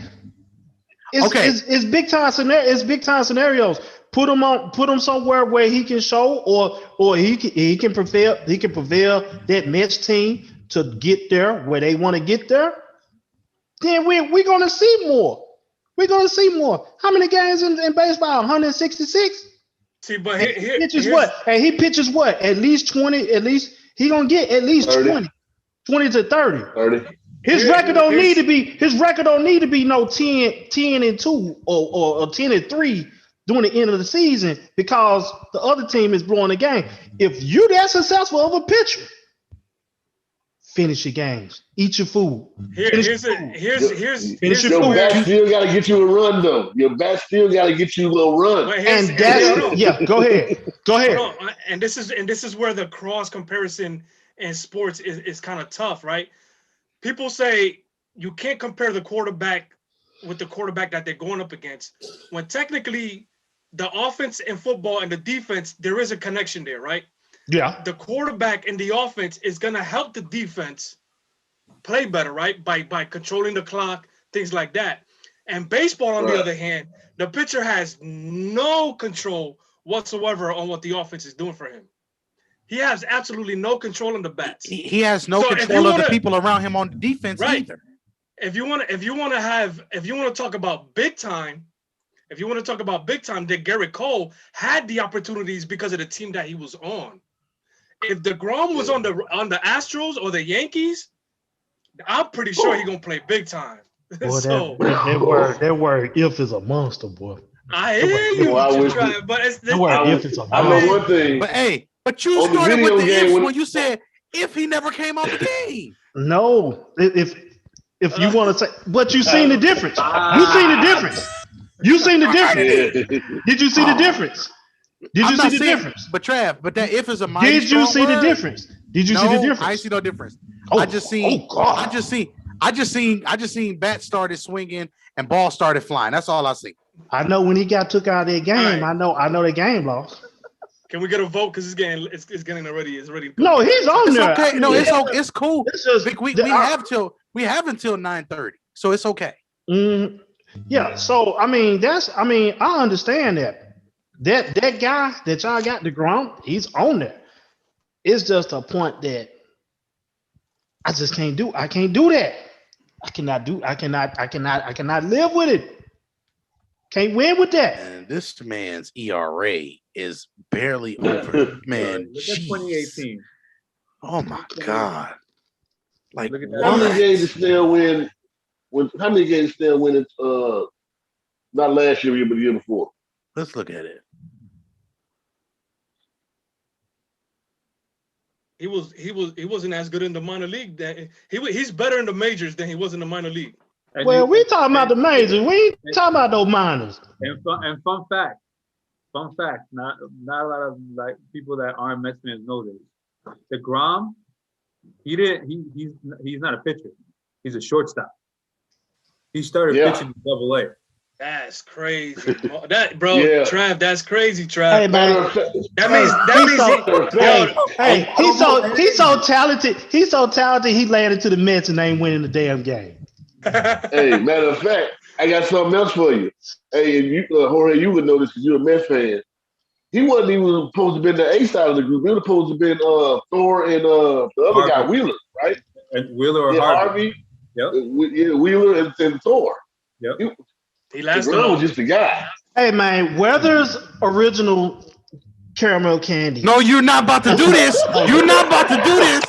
Speaker 5: It's big time scenario. It's big time scenarios. Put him somewhere where he can show, or he can prevail. He can prevail that Mets team to get there where they want to get there. Then we're gonna see more. We're gonna see more. How many games in baseball? 166.
Speaker 3: See, but
Speaker 5: he pitches what? And he pitches what? At least 20. At least he gonna get at least 30. 20 to 30. His record don't need to be. His record don't need to be no 10-2 or 10-3 during the end of the season because the other team is blowing the game. If you that successful of a pitcher, finish your games. Eat your food.
Speaker 2: Your bat still got to get you a run, though. Your bat still got to get you a little run.
Speaker 5: And that's Go ahead.
Speaker 3: And this is where the cross comparison in sports is kind of tough, right? People say you can't compare the quarterback with the quarterback that they're going up against. When technically the offense in football and the defense, there is a connection there, right?
Speaker 5: Yeah.
Speaker 3: The quarterback in the offense is going to help the defense play better, right? By controlling the clock, things like that. And baseball, on the other hand, the pitcher has no control whatsoever on what the offense is doing for him. He has absolutely no control on the bats.
Speaker 1: He has no control of the people around him on the defense either.
Speaker 3: If you want to talk about big time, that Garrett Cole had the opportunities because of the team that he was on. If DeGrom was on the Astros or the Yankees, I'm pretty sure he's gonna play big time.
Speaker 5: Boy, that word "if" is a monster, boy.
Speaker 3: I hear you, but it's
Speaker 5: that word "if" is a monster.
Speaker 2: I know one thing.
Speaker 1: But you started with the "if" when you said if he never came out the game.
Speaker 5: No, if you want to say, but you seen the difference. You seen the difference. You seen the difference. Did you see the difference? Did you see the difference?
Speaker 1: But Trav, that "if" is a mighty
Speaker 5: Did you see the difference? Did you see the difference?
Speaker 1: I see no difference. I just seen bats started swinging and ball started flying. That's all I see.
Speaker 5: I know when he got took out of that game. Right. I know the game lost.
Speaker 3: Can we get a vote? Because it's getting already. It's ready.
Speaker 5: No, he's on there.
Speaker 1: Okay. No, it's cool. It's just, we have until 9:30, so it's okay.
Speaker 5: Yeah. So I I understand that. That guy that y'all got DeGrom, he's on there. It's just a point that I just can't do. I can't do that. I cannot live with it. Can't win with that.
Speaker 1: And this man's ERA is barely over. Man,
Speaker 4: look at 2018.
Speaker 1: Oh my God! Like,
Speaker 2: how many games did Snell win? How many games did Snell win? Not last year, but the year before.
Speaker 1: Let's look at it.
Speaker 3: He wasn't as good in the minor league. He's better in the majors than he was in the minor league.
Speaker 5: Well, we talking about the majors. We ain't talking about those minors.
Speaker 4: And fun fact, not a lot of like people that aren't Mets fans know this. DeGrom, he's not a pitcher. He's a shortstop. He started pitching in Double-A.
Speaker 3: That's crazy. That bro,
Speaker 2: Yeah.
Speaker 3: Trav, that's crazy, Trav.
Speaker 5: Hey man,
Speaker 3: That means
Speaker 5: he's so talented. He's so talented. He landed to the Mets and ain't winning the damn game.
Speaker 2: Hey, matter of fact, I got something else for you. Hey, if you, Jorge, you would know this because you're a Mets fan. He wasn't even supposed to be in the A side of the group. He was supposed to be Thor and the other
Speaker 4: Harvey.
Speaker 2: guy, Wheeler, right?
Speaker 4: And Wheeler or
Speaker 2: Yeah,
Speaker 4: Harvey. Yep.
Speaker 2: Wheeler and Thor.
Speaker 4: Yep.
Speaker 3: he lasted.
Speaker 2: DeGrom was just the guy.
Speaker 5: Hey man, Weathers original caramel candy.
Speaker 1: No, you're not about to do this. You're not about to do this.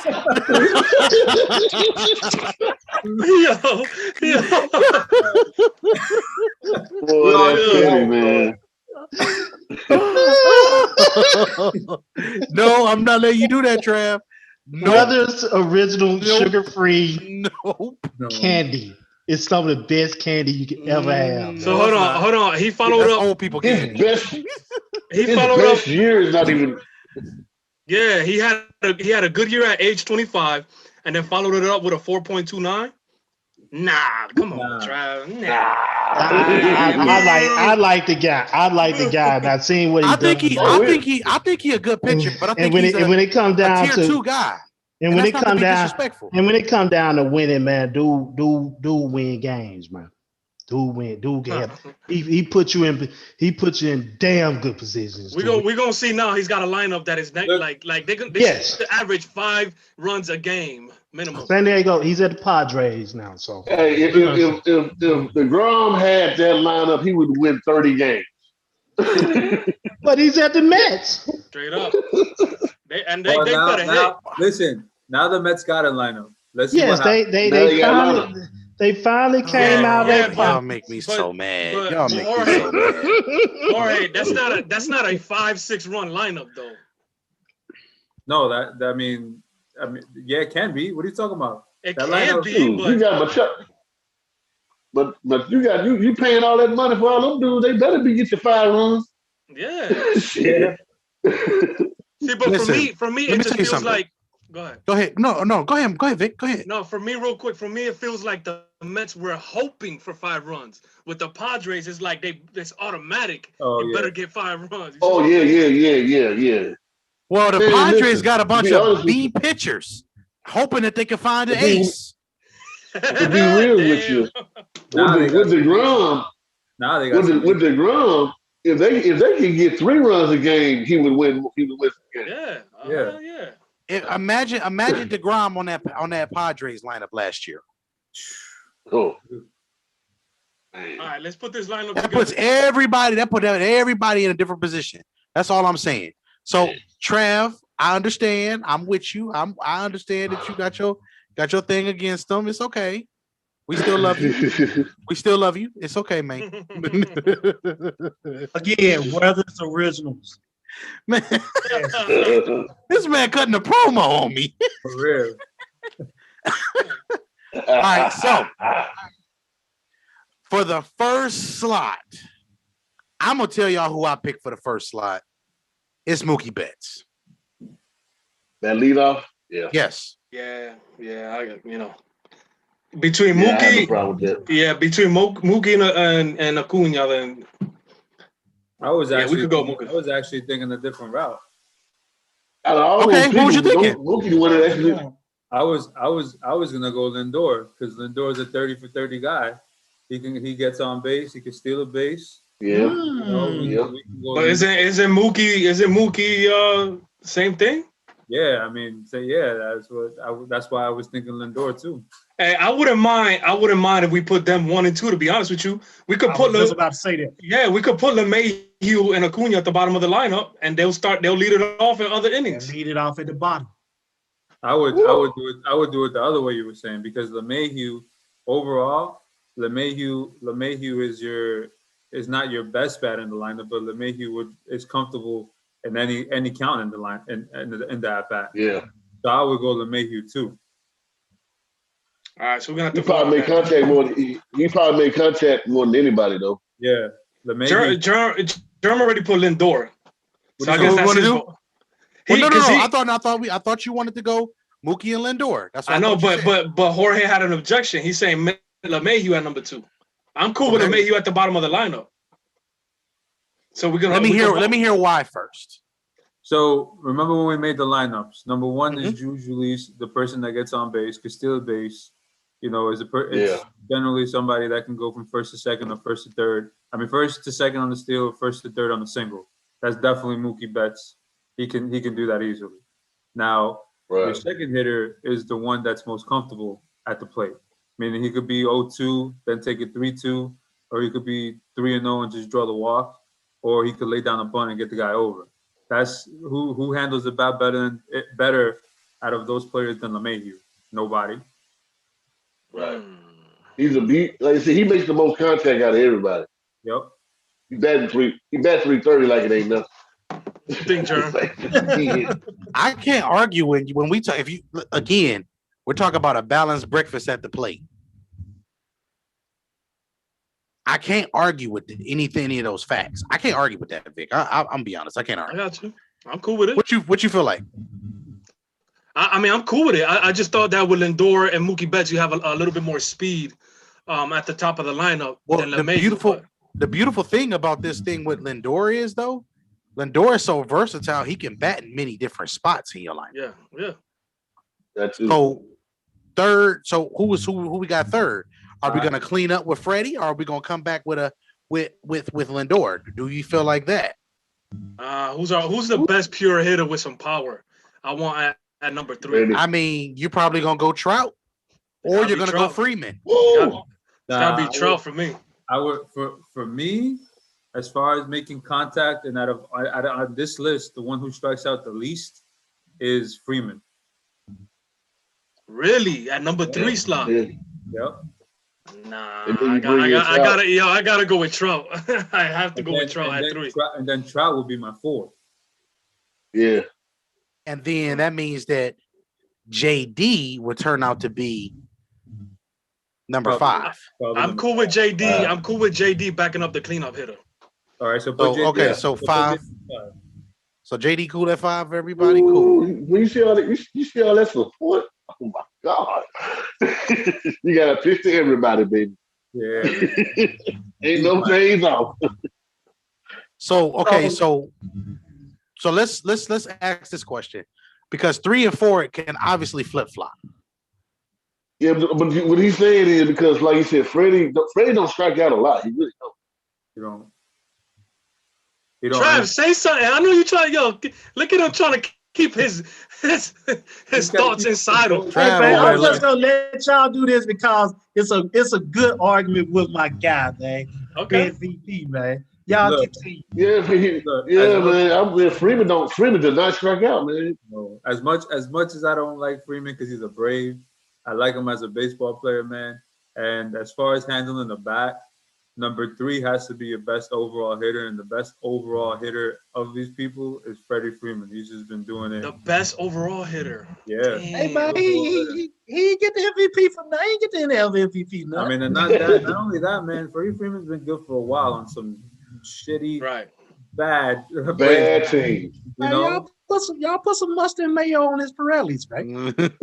Speaker 2: Boy, that's funny, man.
Speaker 1: No, I'm not letting you do that, Trav. No.
Speaker 5: Weathers original sugar-free
Speaker 1: Nope.
Speaker 5: candy. It's some of the best candy you could ever have.
Speaker 3: So hold on. He followed
Speaker 1: That's
Speaker 3: up.
Speaker 1: old people
Speaker 2: His
Speaker 1: candy.
Speaker 2: best,
Speaker 3: He
Speaker 2: his
Speaker 3: followed
Speaker 2: best
Speaker 3: up.
Speaker 2: year is not even.
Speaker 3: Yeah, he had a good year at age 25, and then followed it up with a 4.29. Nah, come on, Trav. Nah.
Speaker 5: I like the guy. I like the guy. And I've seen what he
Speaker 1: I think he a good pitcher, but I think
Speaker 5: when it comes down
Speaker 1: tier
Speaker 5: to
Speaker 1: 2 guy.
Speaker 5: and when it
Speaker 1: that's not to
Speaker 5: come
Speaker 1: be
Speaker 5: down
Speaker 1: disrespectful.
Speaker 5: and when it come down to winning, man, do win games, man. Do win. Do get. He put you in damn good positions.
Speaker 3: We're gonna see now. He's got a lineup that is like they should average 5 runs a game minimum.
Speaker 5: San Diego, he's at the Padres now. So
Speaker 2: Hey, if DeGrom had that lineup, he would win 30 games.
Speaker 5: but he's at the Mets.
Speaker 3: Straight up. They put a hit.
Speaker 4: Listen, now the Mets got a lineup. Let's see
Speaker 5: Yes, they finally came out.
Speaker 1: Y'all make me so mad. Y'all make me so mad.
Speaker 3: Jorge, that's not a 5-6 run lineup though.
Speaker 4: No, I mean, yeah, it can be. What are you talking about?
Speaker 3: It
Speaker 4: that
Speaker 3: can be,
Speaker 2: you got but you paying all that money for all them dudes. They better be get your 5 runs.
Speaker 3: Yeah.
Speaker 2: Shit.
Speaker 3: See, but
Speaker 1: Listen,
Speaker 3: for me,
Speaker 1: let
Speaker 3: it
Speaker 1: me
Speaker 3: just
Speaker 1: tell you
Speaker 3: feels
Speaker 1: something.
Speaker 3: like. Go ahead.
Speaker 1: Go ahead. No. Go ahead, Vic. Go ahead.
Speaker 3: No, for me, real quick. For me, it feels like the Mets were hoping for 5 runs. With the Padres, it's like it's automatic. You better get 5 runs.
Speaker 2: Oh yeah.
Speaker 1: Well, the
Speaker 2: Man,
Speaker 1: Padres
Speaker 2: listen,
Speaker 1: got a bunch
Speaker 2: to be
Speaker 1: of
Speaker 2: honest with
Speaker 1: B pitchers, hoping that they can find an ace.
Speaker 2: To be real with you, with DeGrom, with DeGrom, if they can get 3 runs a game, he would win. He would win the game.
Speaker 3: Yeah.
Speaker 1: Imagine DeGrom on that Padres lineup last year.
Speaker 2: Oh.
Speaker 3: All right, let's put this lineup
Speaker 1: That
Speaker 3: together.
Speaker 1: put everybody in a different position. That's all I'm saying. So, Trav, I understand. I'm with you. I understand that you got your thing against them. It's okay. We still love you. We still love you. It's okay, man.
Speaker 6: Again, Weathers originals.
Speaker 1: Man, this man cutting a promo on me.
Speaker 4: For real.
Speaker 1: All right, so for the first slot, I'm gonna tell y'all who I picked for the first slot. It's Mookie Betts.
Speaker 2: That leadoff? Yeah.
Speaker 1: Yes.
Speaker 3: Yeah. Between Mookie, between Mookie and Acuna, then
Speaker 4: I was actually
Speaker 3: we could go Mookie.
Speaker 4: I was actually thinking a different route.
Speaker 1: Okay, what was you thinking?
Speaker 4: I was gonna go Lindor because Lindor's a 30 for 30 guy. He gets on base. He can steal a base.
Speaker 2: Yeah.
Speaker 3: But isn't Mookie same thing?
Speaker 4: Yeah, I mean, that's why I was thinking Lindor too.
Speaker 3: Hey, I wouldn't mind if we put them 1 and 2. To be honest with you, we could put.
Speaker 6: I was about to say that.
Speaker 3: Yeah, we could put LeMahieu and Acuna at the bottom of the lineup, and they'll lead it off in other innings.
Speaker 6: Lead it off at the bottom.
Speaker 4: I would do it the other way you were saying because LeMahieu overall, LeMahieu is not your best bat in the lineup, but LeMahieu is comfortable in any count in the line in the at bat.
Speaker 2: Yeah.
Speaker 4: So I would go LeMahieu too.
Speaker 3: All right, so we're gonna have to.
Speaker 2: He probably made contact more than anybody though.
Speaker 4: Yeah.
Speaker 3: Jerm already put Lindor.
Speaker 1: So I guess that's his vote. I thought you wanted to go Mookie and Lindor. That's what
Speaker 3: I know, but Jorge had an objection. He's saying LeMahieu at number 2. I'm cool with LeMahieu at the bottom of the lineup. So we're gonna
Speaker 1: let me hear why first.
Speaker 4: So remember when we made the lineups? Number one is usually the person that gets on base, could steal a base. You know, it's generally somebody that can go from first to second or first to third. I mean, first to second on the steal, first to third on the single. That's definitely Mookie Betts. He can do that easily. Now, your second hitter is the one that's most comfortable at the plate. Meaning he could be 0-2, then take it 3-2, or he could be 3-0 and just draw the walk, or he could lay down a bunt and get the guy over. That's who handles the bat better out of those players than LeMahieu. Nobody.
Speaker 2: Right. He's a beat. Like I said, he makes the most contact out of everybody.
Speaker 4: Yep.
Speaker 2: He batting 330 like it ain't nothing.
Speaker 3: Big germ.
Speaker 1: I can't argue when we talk. We're talking about a balanced breakfast at the plate. I can't argue with any of those facts. I can't argue with that, Vic. I'm gonna be honest. I can't argue.
Speaker 3: I got you. I'm cool with it.
Speaker 1: What you feel like?
Speaker 3: I mean, I'm cool with it. I just thought that with Lindor and Mookie Betts, you have a little bit more speed at the top of the lineup.
Speaker 1: Well,
Speaker 3: than
Speaker 1: the beautiful thing about this thing with Lindor is though, Lindor is so versatile. He can bat in many different spots in your lineup.
Speaker 3: Yeah.
Speaker 2: That's it.
Speaker 1: So third. So who we got third? Are we gonna clean up with Freddie, or are we gonna come back with Lindor? Do you feel like that?
Speaker 3: Who's the best pure hitter with some power? I want at number 3.
Speaker 1: I mean, you're probably gonna go Trout, or you're gonna go Freeman.
Speaker 3: It's gotta be Trout for me.
Speaker 4: I would for me, as far as making contact, and out of this list, the one who strikes out the least is Freeman.
Speaker 3: Really, at number 3 slot.
Speaker 2: Yeah.
Speaker 4: Yep.
Speaker 3: Nah, I gotta go with Trout. I have to go with Trout at 3.
Speaker 4: And then Trout will be my 4.
Speaker 2: Yeah.
Speaker 1: And then that means that JD would turn out to be number 5.
Speaker 3: I'm cool with JD. I'm cool with JD backing up the cleanup hitter.
Speaker 4: All right, so
Speaker 1: so 5. So JD cool at 5. Everybody cool.
Speaker 2: When you see all that support, oh my God! You gotta pitch to everybody, baby.
Speaker 4: Yeah.
Speaker 2: Ain't no days off.
Speaker 1: So let's ask this question, because 3 and 4 can obviously flip flop.
Speaker 2: Yeah, but what he's saying is because, like you said, Freddie don't strike out a lot. He really don't.
Speaker 4: You don't.
Speaker 3: Trav, say something. I know you trying. Look at him trying to keep his thoughts inside him.
Speaker 6: Hey, man, I'm just gonna let y'all do this because it's a good argument with my guy, man.
Speaker 3: Okay.
Speaker 6: MVP, man. Y'all continue.
Speaker 2: Yeah, man. I'm with Freeman. Freeman does not strike out, man.
Speaker 4: No. As much as I don't like Freeman because he's a Brave, I like him as a baseball player, man. And as far as handling the bat, number 3 has to be your best overall hitter, and the best overall hitter of these people is Freddie Freeman. He's just been doing it.
Speaker 3: The best overall hitter.
Speaker 4: Yeah.
Speaker 3: Damn.
Speaker 6: Hey, man, he get the MVP from now. He ain't get the MVP now.
Speaker 4: I mean, and not only that, man. Freddie Freeman's been good for a while on some shitty, bad
Speaker 2: teams.
Speaker 4: You know,
Speaker 6: y'all put some mustard and mayo on his Pirellis, right? I'll get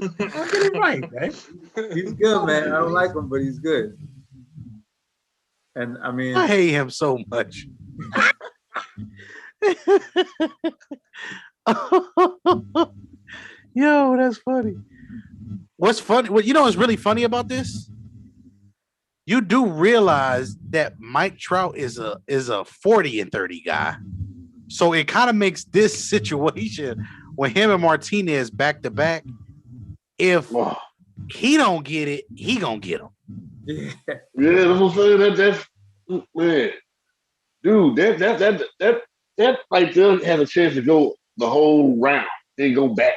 Speaker 6: it right, right?
Speaker 4: He's good, man. I don't like him, but he's good. And I mean,
Speaker 1: I hate him so much. Yo, that's funny. What's funny? What what's really funny about this? You do realize that Mike Trout is a 40 and 30 guy. So it kind of makes this situation with him and Martinez back to back. If he don't get it, he gonna get him.
Speaker 2: Yeah, that's what I'm saying. That's man, dude. That right there has a chance to go the whole round, then go back.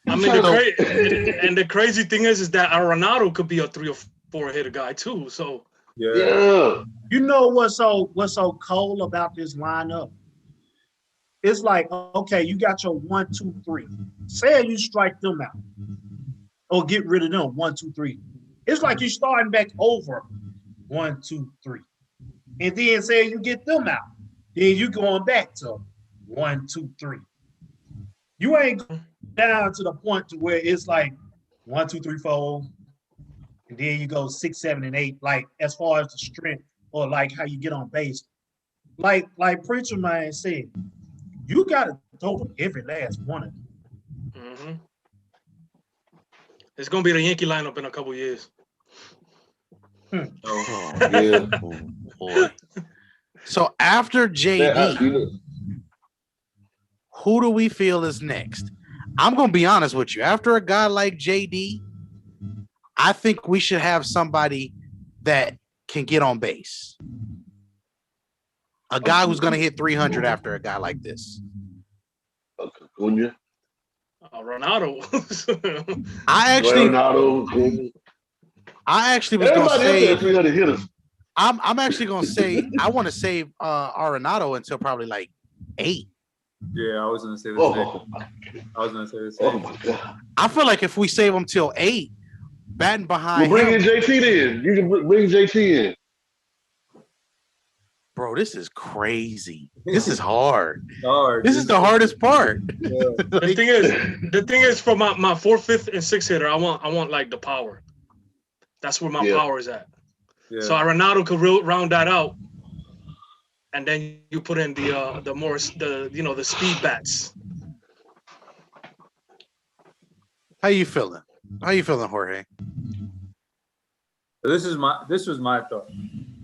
Speaker 3: I mean, the crazy thing is that Arenado could be a 3 or 4 hitter guy too. So
Speaker 2: yeah.
Speaker 6: You know what's so cold about this lineup? It's like, okay, you got your 1, 2, 3. Say you strike them out, or get rid of them. 1, 2, 3. It's like you're starting back over. 1, 2, 3, and then say you get them out, then you going back to 1, 2, 3. You ain't going down to the point to where it's like 1, 2, 3, 4. And then you go 6, 7, and 8, like as far as the strength or like how you get on base. Like Preacher Man said, you gotta throw to every last one of them.
Speaker 3: Mm-hmm. It's gonna be the Yankee lineup in a couple years.
Speaker 2: Oh, yeah.
Speaker 1: Oh, boy. So after JD, who do we feel is next? I'm gonna be honest with you. After a guy like JD, I think we should have somebody that can get on base. A guy who's gonna hit 300 after a guy like this.
Speaker 2: Ronaldo.
Speaker 1: I actually was gonna say
Speaker 2: 300 hitters.
Speaker 1: I'm actually gonna say I want to save Arenado until probably like 8.
Speaker 4: Yeah, I was gonna say the same. I was gonna say the same.
Speaker 2: Oh my God.
Speaker 1: I feel like if we save him till 8, batting behind
Speaker 2: Bring
Speaker 1: him,
Speaker 2: in JT then. You can bring JT in.
Speaker 1: bro, this is crazy. This is hard.
Speaker 4: Hard.
Speaker 1: This is the hardest part.
Speaker 4: Yeah.
Speaker 3: The thing is for my 4th, 5th, and 6th hitter, I want like the power. That's where my power is at.
Speaker 4: Yeah.
Speaker 3: So Arenado could round that out, and then you put in the speed bats.
Speaker 1: How you feeling? How you feeling, Jorge?
Speaker 4: This was my thought.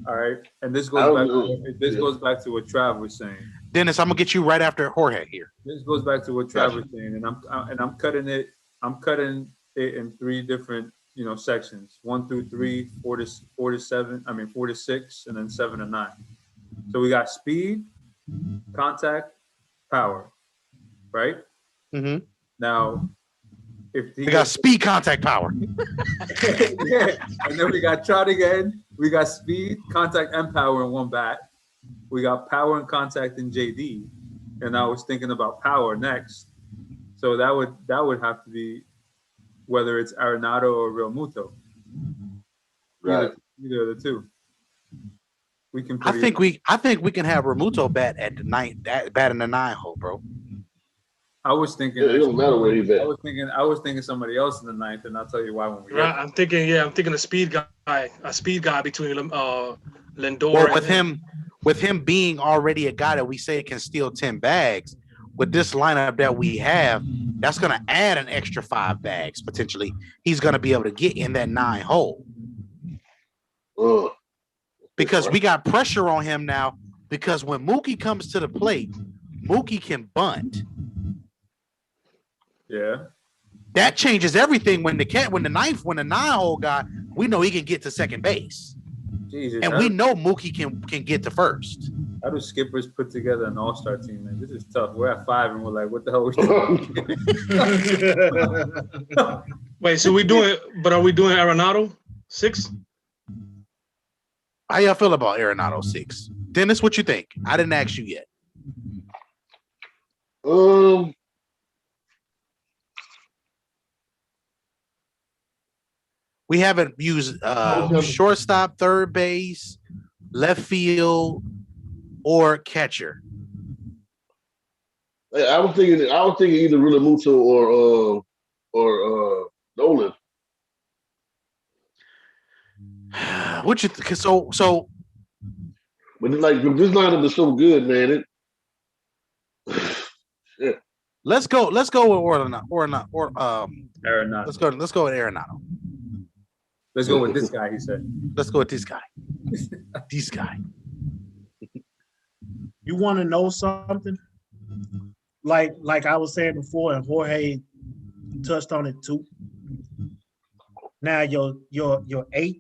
Speaker 4: All right, and this goes back to what Trav was saying.
Speaker 1: Dennis, I'm gonna get you right after Jorge here.
Speaker 4: This goes back to what Trav was saying, and I'm cutting it. I'm cutting it in 3 different sections: 1 through 3, 4 to 7. 4 to 6, and then 7 to 9. So we got speed, contact, power, right?
Speaker 1: Mm-hmm.
Speaker 4: Now, if
Speaker 1: we got speed, contact, power.
Speaker 4: Yeah, and then we got trot again. We got speed, contact, and power in one bat. We got power and contact in JD, and I was thinking about power next. So that would have to be whether it's Arenado or Real Muto.
Speaker 2: Right.
Speaker 4: Either of the two. We can.
Speaker 1: I think we can have Remuto bat at the 9th, bat in the 9 hole, bro.
Speaker 4: I was thinking.
Speaker 2: It don't matter where he's at.
Speaker 4: I was thinking somebody else in the 9th, and I'll tell you why when we.
Speaker 3: Right, I'm thinking a speed guy between Lindor.
Speaker 1: Or with him being already a guy that we say can steal 10 bags. With this lineup that we have, that's going to add an extra 5 bags potentially. He's going to be able to get in that 9 hole. Because we got pressure on him now. Because when Mookie comes to the plate, Mookie can bunt.
Speaker 4: Yeah.
Speaker 1: That changes everything when the 9 hole guy, we know he can get to second base.
Speaker 4: Jesus,
Speaker 1: and we know Mookie can get to first.
Speaker 4: How do skippers put together an all-star team, man? This is tough. We're at 5 and we're like, what the hell are we doing?
Speaker 3: Wait, so are we doing Arenado 6?
Speaker 1: How y'all feel about Arenado 6? Dennis, what you think? I didn't ask you yet. We haven't used shortstop, third base, left field, or catcher.
Speaker 2: I was thinking either Realmuto or Nolan.
Speaker 1: What you so?
Speaker 2: But like this lineup is so good, man. Shit.
Speaker 1: Let's go with Arenado. Let's go with Arenado.
Speaker 4: Let's go with this guy, he said.
Speaker 1: Let's go with this guy. This guy.
Speaker 6: You want to know something? Like I was saying before, and Jorge touched on it too. Now your 8th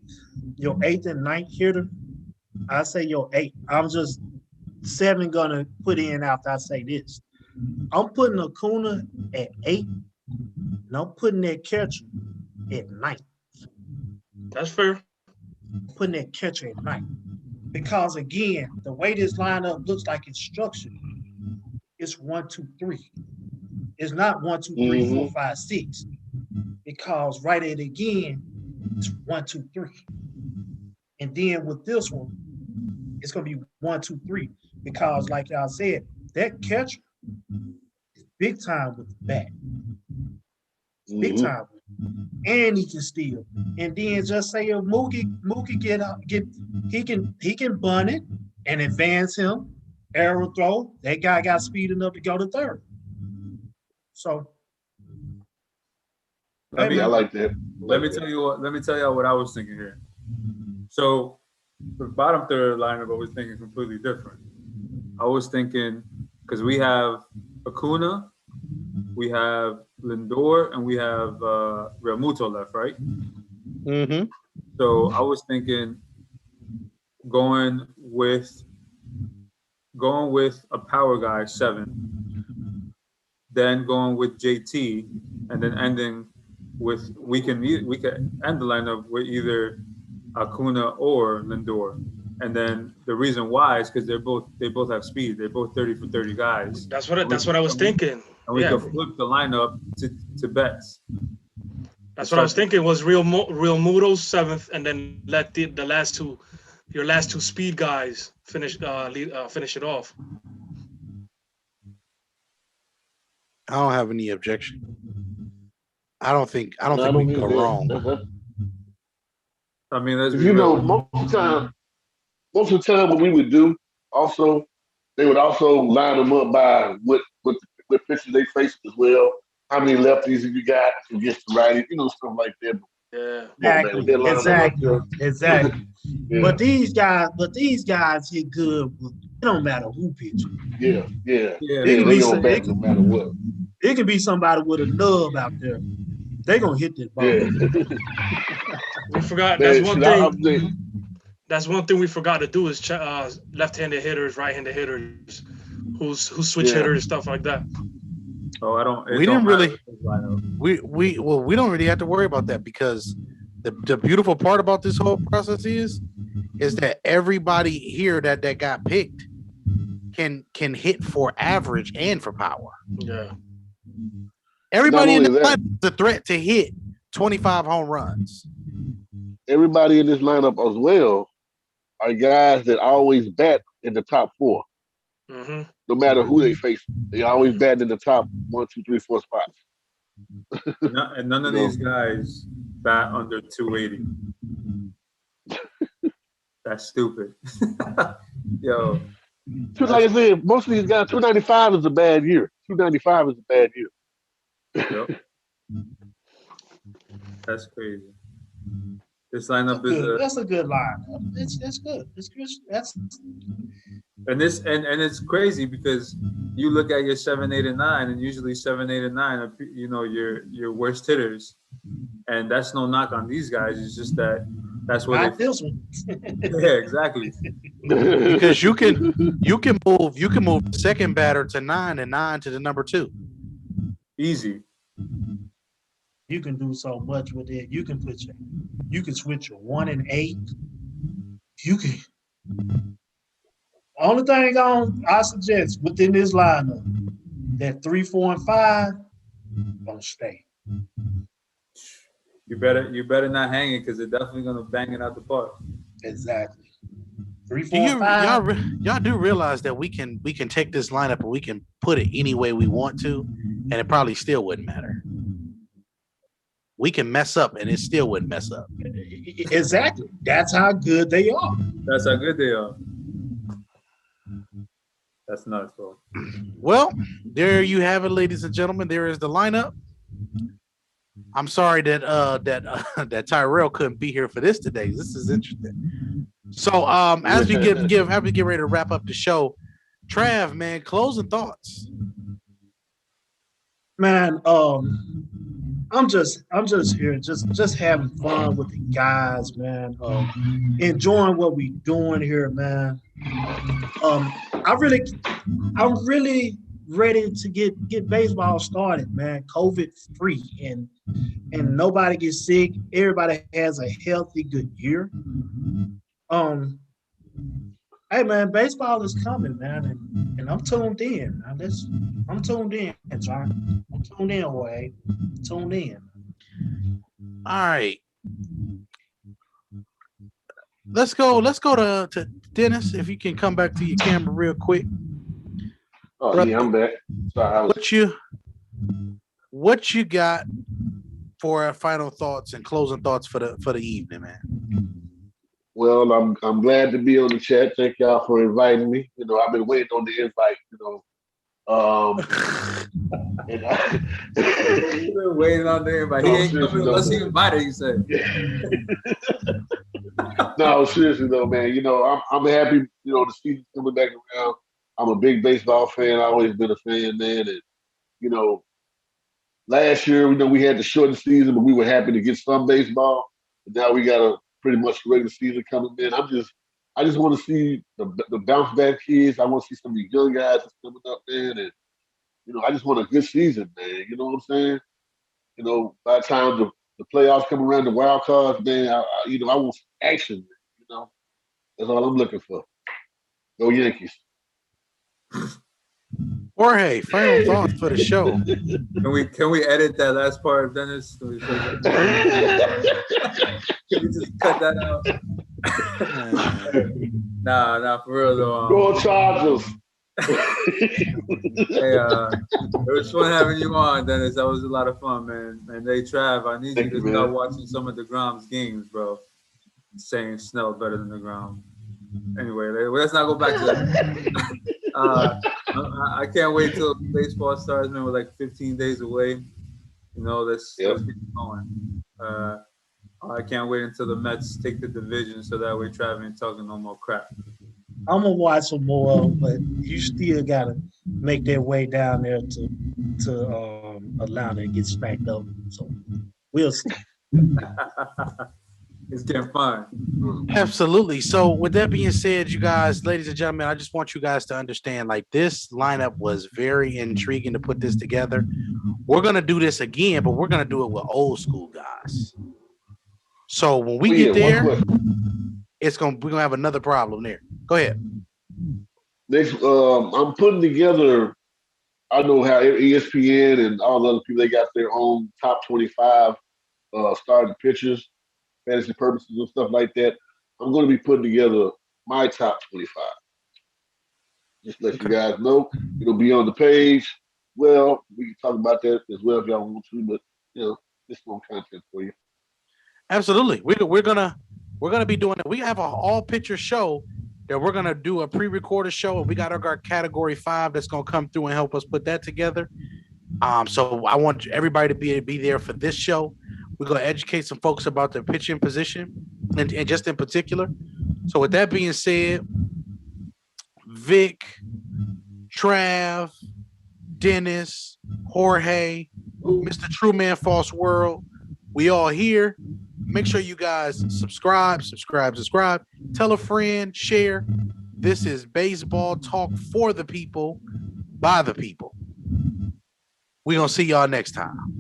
Speaker 6: and 9th hitter, I say your 8. I'm just 7 gonna put in after I say this. I'm putting Acuna at 8, and I'm putting that catcher at 9.
Speaker 3: That's fair.
Speaker 6: Putting that catcher at 9. Because again, the way this lineup looks like it's structured, it's 1, 2, 3. It's not 1, 2, 3, 4, 5, 6. Because right at it again, it's 1, 2, 3. And then with this one, it's gonna be 1, 2, 3. Because like y'all said, that catcher is big time with the bat. It's big time with it. and he can steal. And then just say if Mookie he can bun it and advance him, arrow throw. That guy got speed enough to go to third. So
Speaker 4: I
Speaker 2: like that.
Speaker 4: Let me tell you what I was thinking here. So the bottom third lineup, I was thinking completely different. I was thinking because we have Acuna, we have Lindor, and we have Realmuto left, right?
Speaker 1: Mm-hmm.
Speaker 4: So I was thinking going with a power guy 7, then going with JT, and then ending with we can end the lineup with either Acuna or Lindor. And then the reason why is because they both have speed. They're both 30 for 30 guys.
Speaker 3: That's what I was thinking.
Speaker 4: And we can flip the lineup to Betts.
Speaker 3: That's what I was thinking was Realmuto's 7th, and then let the last two, your last two speed guys finish it off.
Speaker 1: I don't have any objection. I don't think we can go wrong.
Speaker 4: I mean,
Speaker 2: most of the time what we would do also, they would also line them up by what pitches they face as well. How many lefties have you got against the righty? Stuff like that.
Speaker 6: Yeah, exactly.
Speaker 2: Yeah.
Speaker 6: But these guys hit good. It don't matter who pitches.
Speaker 2: Yeah.
Speaker 6: They
Speaker 2: on back no matter what.
Speaker 6: It could be somebody with a nub out there. They gonna hit that ball.
Speaker 2: Yeah.
Speaker 3: We forgot. That's one thing. That's one thing we forgot to do is left-handed hitters, right-handed hitters, who switch hitters and stuff like that.
Speaker 4: Oh, I don't.
Speaker 1: We didn't really. We don't really have to worry about that because the beautiful part about this whole process is that everybody here that got picked can hit for average and for power.
Speaker 3: Yeah.
Speaker 1: Everybody in the lineup is a threat to hit 25 home runs.
Speaker 2: Everybody in this lineup as well are guys that always bat in the top 4.
Speaker 3: Mm-hmm.
Speaker 2: No matter who they face, they always bat in the top 1, 2, 3, 4 spots.
Speaker 4: And none of these guys bat under 280. That's stupid. Yo.
Speaker 2: Like I said, most of these guys, 295 is a bad year. 295 is a bad year.
Speaker 4: Yep. That's crazy. This lineup
Speaker 6: that's a good lineup. That's good. It's good.
Speaker 4: And it's crazy because you look at your 7, 8, and 9, and usually 7, 8, and 9 are your worst hitters, and that's no knock on these guys. It's just that's what they feel. Yeah, exactly.
Speaker 1: Because you can move the second batter to 9 and 9 to the number 2.
Speaker 4: Easy.
Speaker 6: You can do so much with it. You can switch your 1 and 8. You can. Only thing I suggest within this lineup, that 3, 4, and 5 don't stay.
Speaker 4: You better not hang it because they're definitely gonna bang it out the park.
Speaker 6: Exactly. 3, 4, 5.
Speaker 1: Y'all do realize that we can take this lineup and we can put it any way we want to, and it probably still wouldn't matter. We can mess up and it still wouldn't mess up.
Speaker 6: Exactly. That's how good they are.
Speaker 4: That's how good they are. That's nuts, bro.
Speaker 1: Well, there you have it, ladies and gentlemen. There is the lineup. I'm sorry that Tyrell couldn't be here for this today. This is interesting. So as we get ready to wrap up the show, Trav, man, closing thoughts.
Speaker 6: Man, I'm just here, just having fun with the guys, man. Enjoying what we doing here, man. I'm really ready to get baseball started, man. COVID free and nobody gets sick. Everybody has a healthy, good year. Hey man, baseball is coming, man, and I'm tuned in. I'm tuned in, John. I'm tuned in, Wade. Tuned in.
Speaker 1: All right. Let's go to Dennis. If you can come back to your camera real quick.
Speaker 2: Oh, brother, yeah, I'm back. Sorry,
Speaker 1: what you got for final thoughts and closing thoughts for the evening, man.
Speaker 2: Well, I'm glad to be on the chat. Thank y'all for inviting me. You know, I've been waiting on the invite. You know, and
Speaker 4: You've been waiting on there, but he ain't coming unless he invited. He said.
Speaker 2: No, seriously though, man. You know, I'm happy. You know, the season's coming back around. I'm a big baseball fan. I've always been a fan, man. And you know, last year, you know, we had the shortened season, but we were happy to get some baseball. But now we got a pretty much regular season coming in. I just want to see the bounce back kids. I want to see some of these young guys that's coming up, man. And you know, I just want a good season, man. You know what I'm saying? You know, by the time the playoffs come around, the wild cards, man, I want some action, man. You know, that's all I'm looking for. Go Yankees.
Speaker 1: Jorge, final thoughts for the show.
Speaker 4: Can we edit that last part, Dennis? Can we just cut that out? Nah, for real though.
Speaker 2: Go Chargers.
Speaker 4: Hey, it was fun having you on, Dennis. That was a lot of fun, man. And hey, Trav, I need you to start watching some of DeGrom's games, bro. Saying Snell better than DeGrom. Anyway, let's not go back to that. I can't wait till baseball starts, man. We're like 15 days away. You know, let's get going. I can't wait until the Mets take the division so that way Trav ain't talking no more crap.
Speaker 6: I'm gonna watch some more, but you still gotta make that way down there to Atlanta and get smacked up. So we'll see.
Speaker 4: It's getting fun.
Speaker 1: Absolutely. So with that being said, you guys, ladies and gentlemen, I just want you guys to understand, like, this lineup was very intriguing to put this together. We're gonna do this again, but we're gonna do it with old school guys. So when we get there, we're gonna have another problem there. Go ahead.
Speaker 2: Next, I'm putting together. I know how ESPN and all the other people, they got their own top 25 starting pitchers, fantasy purposes and stuff like that. I'm going to be putting together my top 25. Just let you guys know. It'll be on the page. Well, we can talk about that as well if y'all want to, but you know, just more content for you.
Speaker 1: Absolutely. We're gonna be doing it. We have an all picture show that we're gonna do a pre-recorded show, and we got our category 5 that's gonna come through and help us put that together. So I want everybody to be there for this show. We're gonna educate some folks about the pitching position and just in particular. So with that being said, Vic, Trav, Dennis, Jorge, Mr. True Man False World, we all here. Make sure you guys subscribe. Tell a friend, share. This is baseball talk for the people, by the people. We're going to see y'all next time.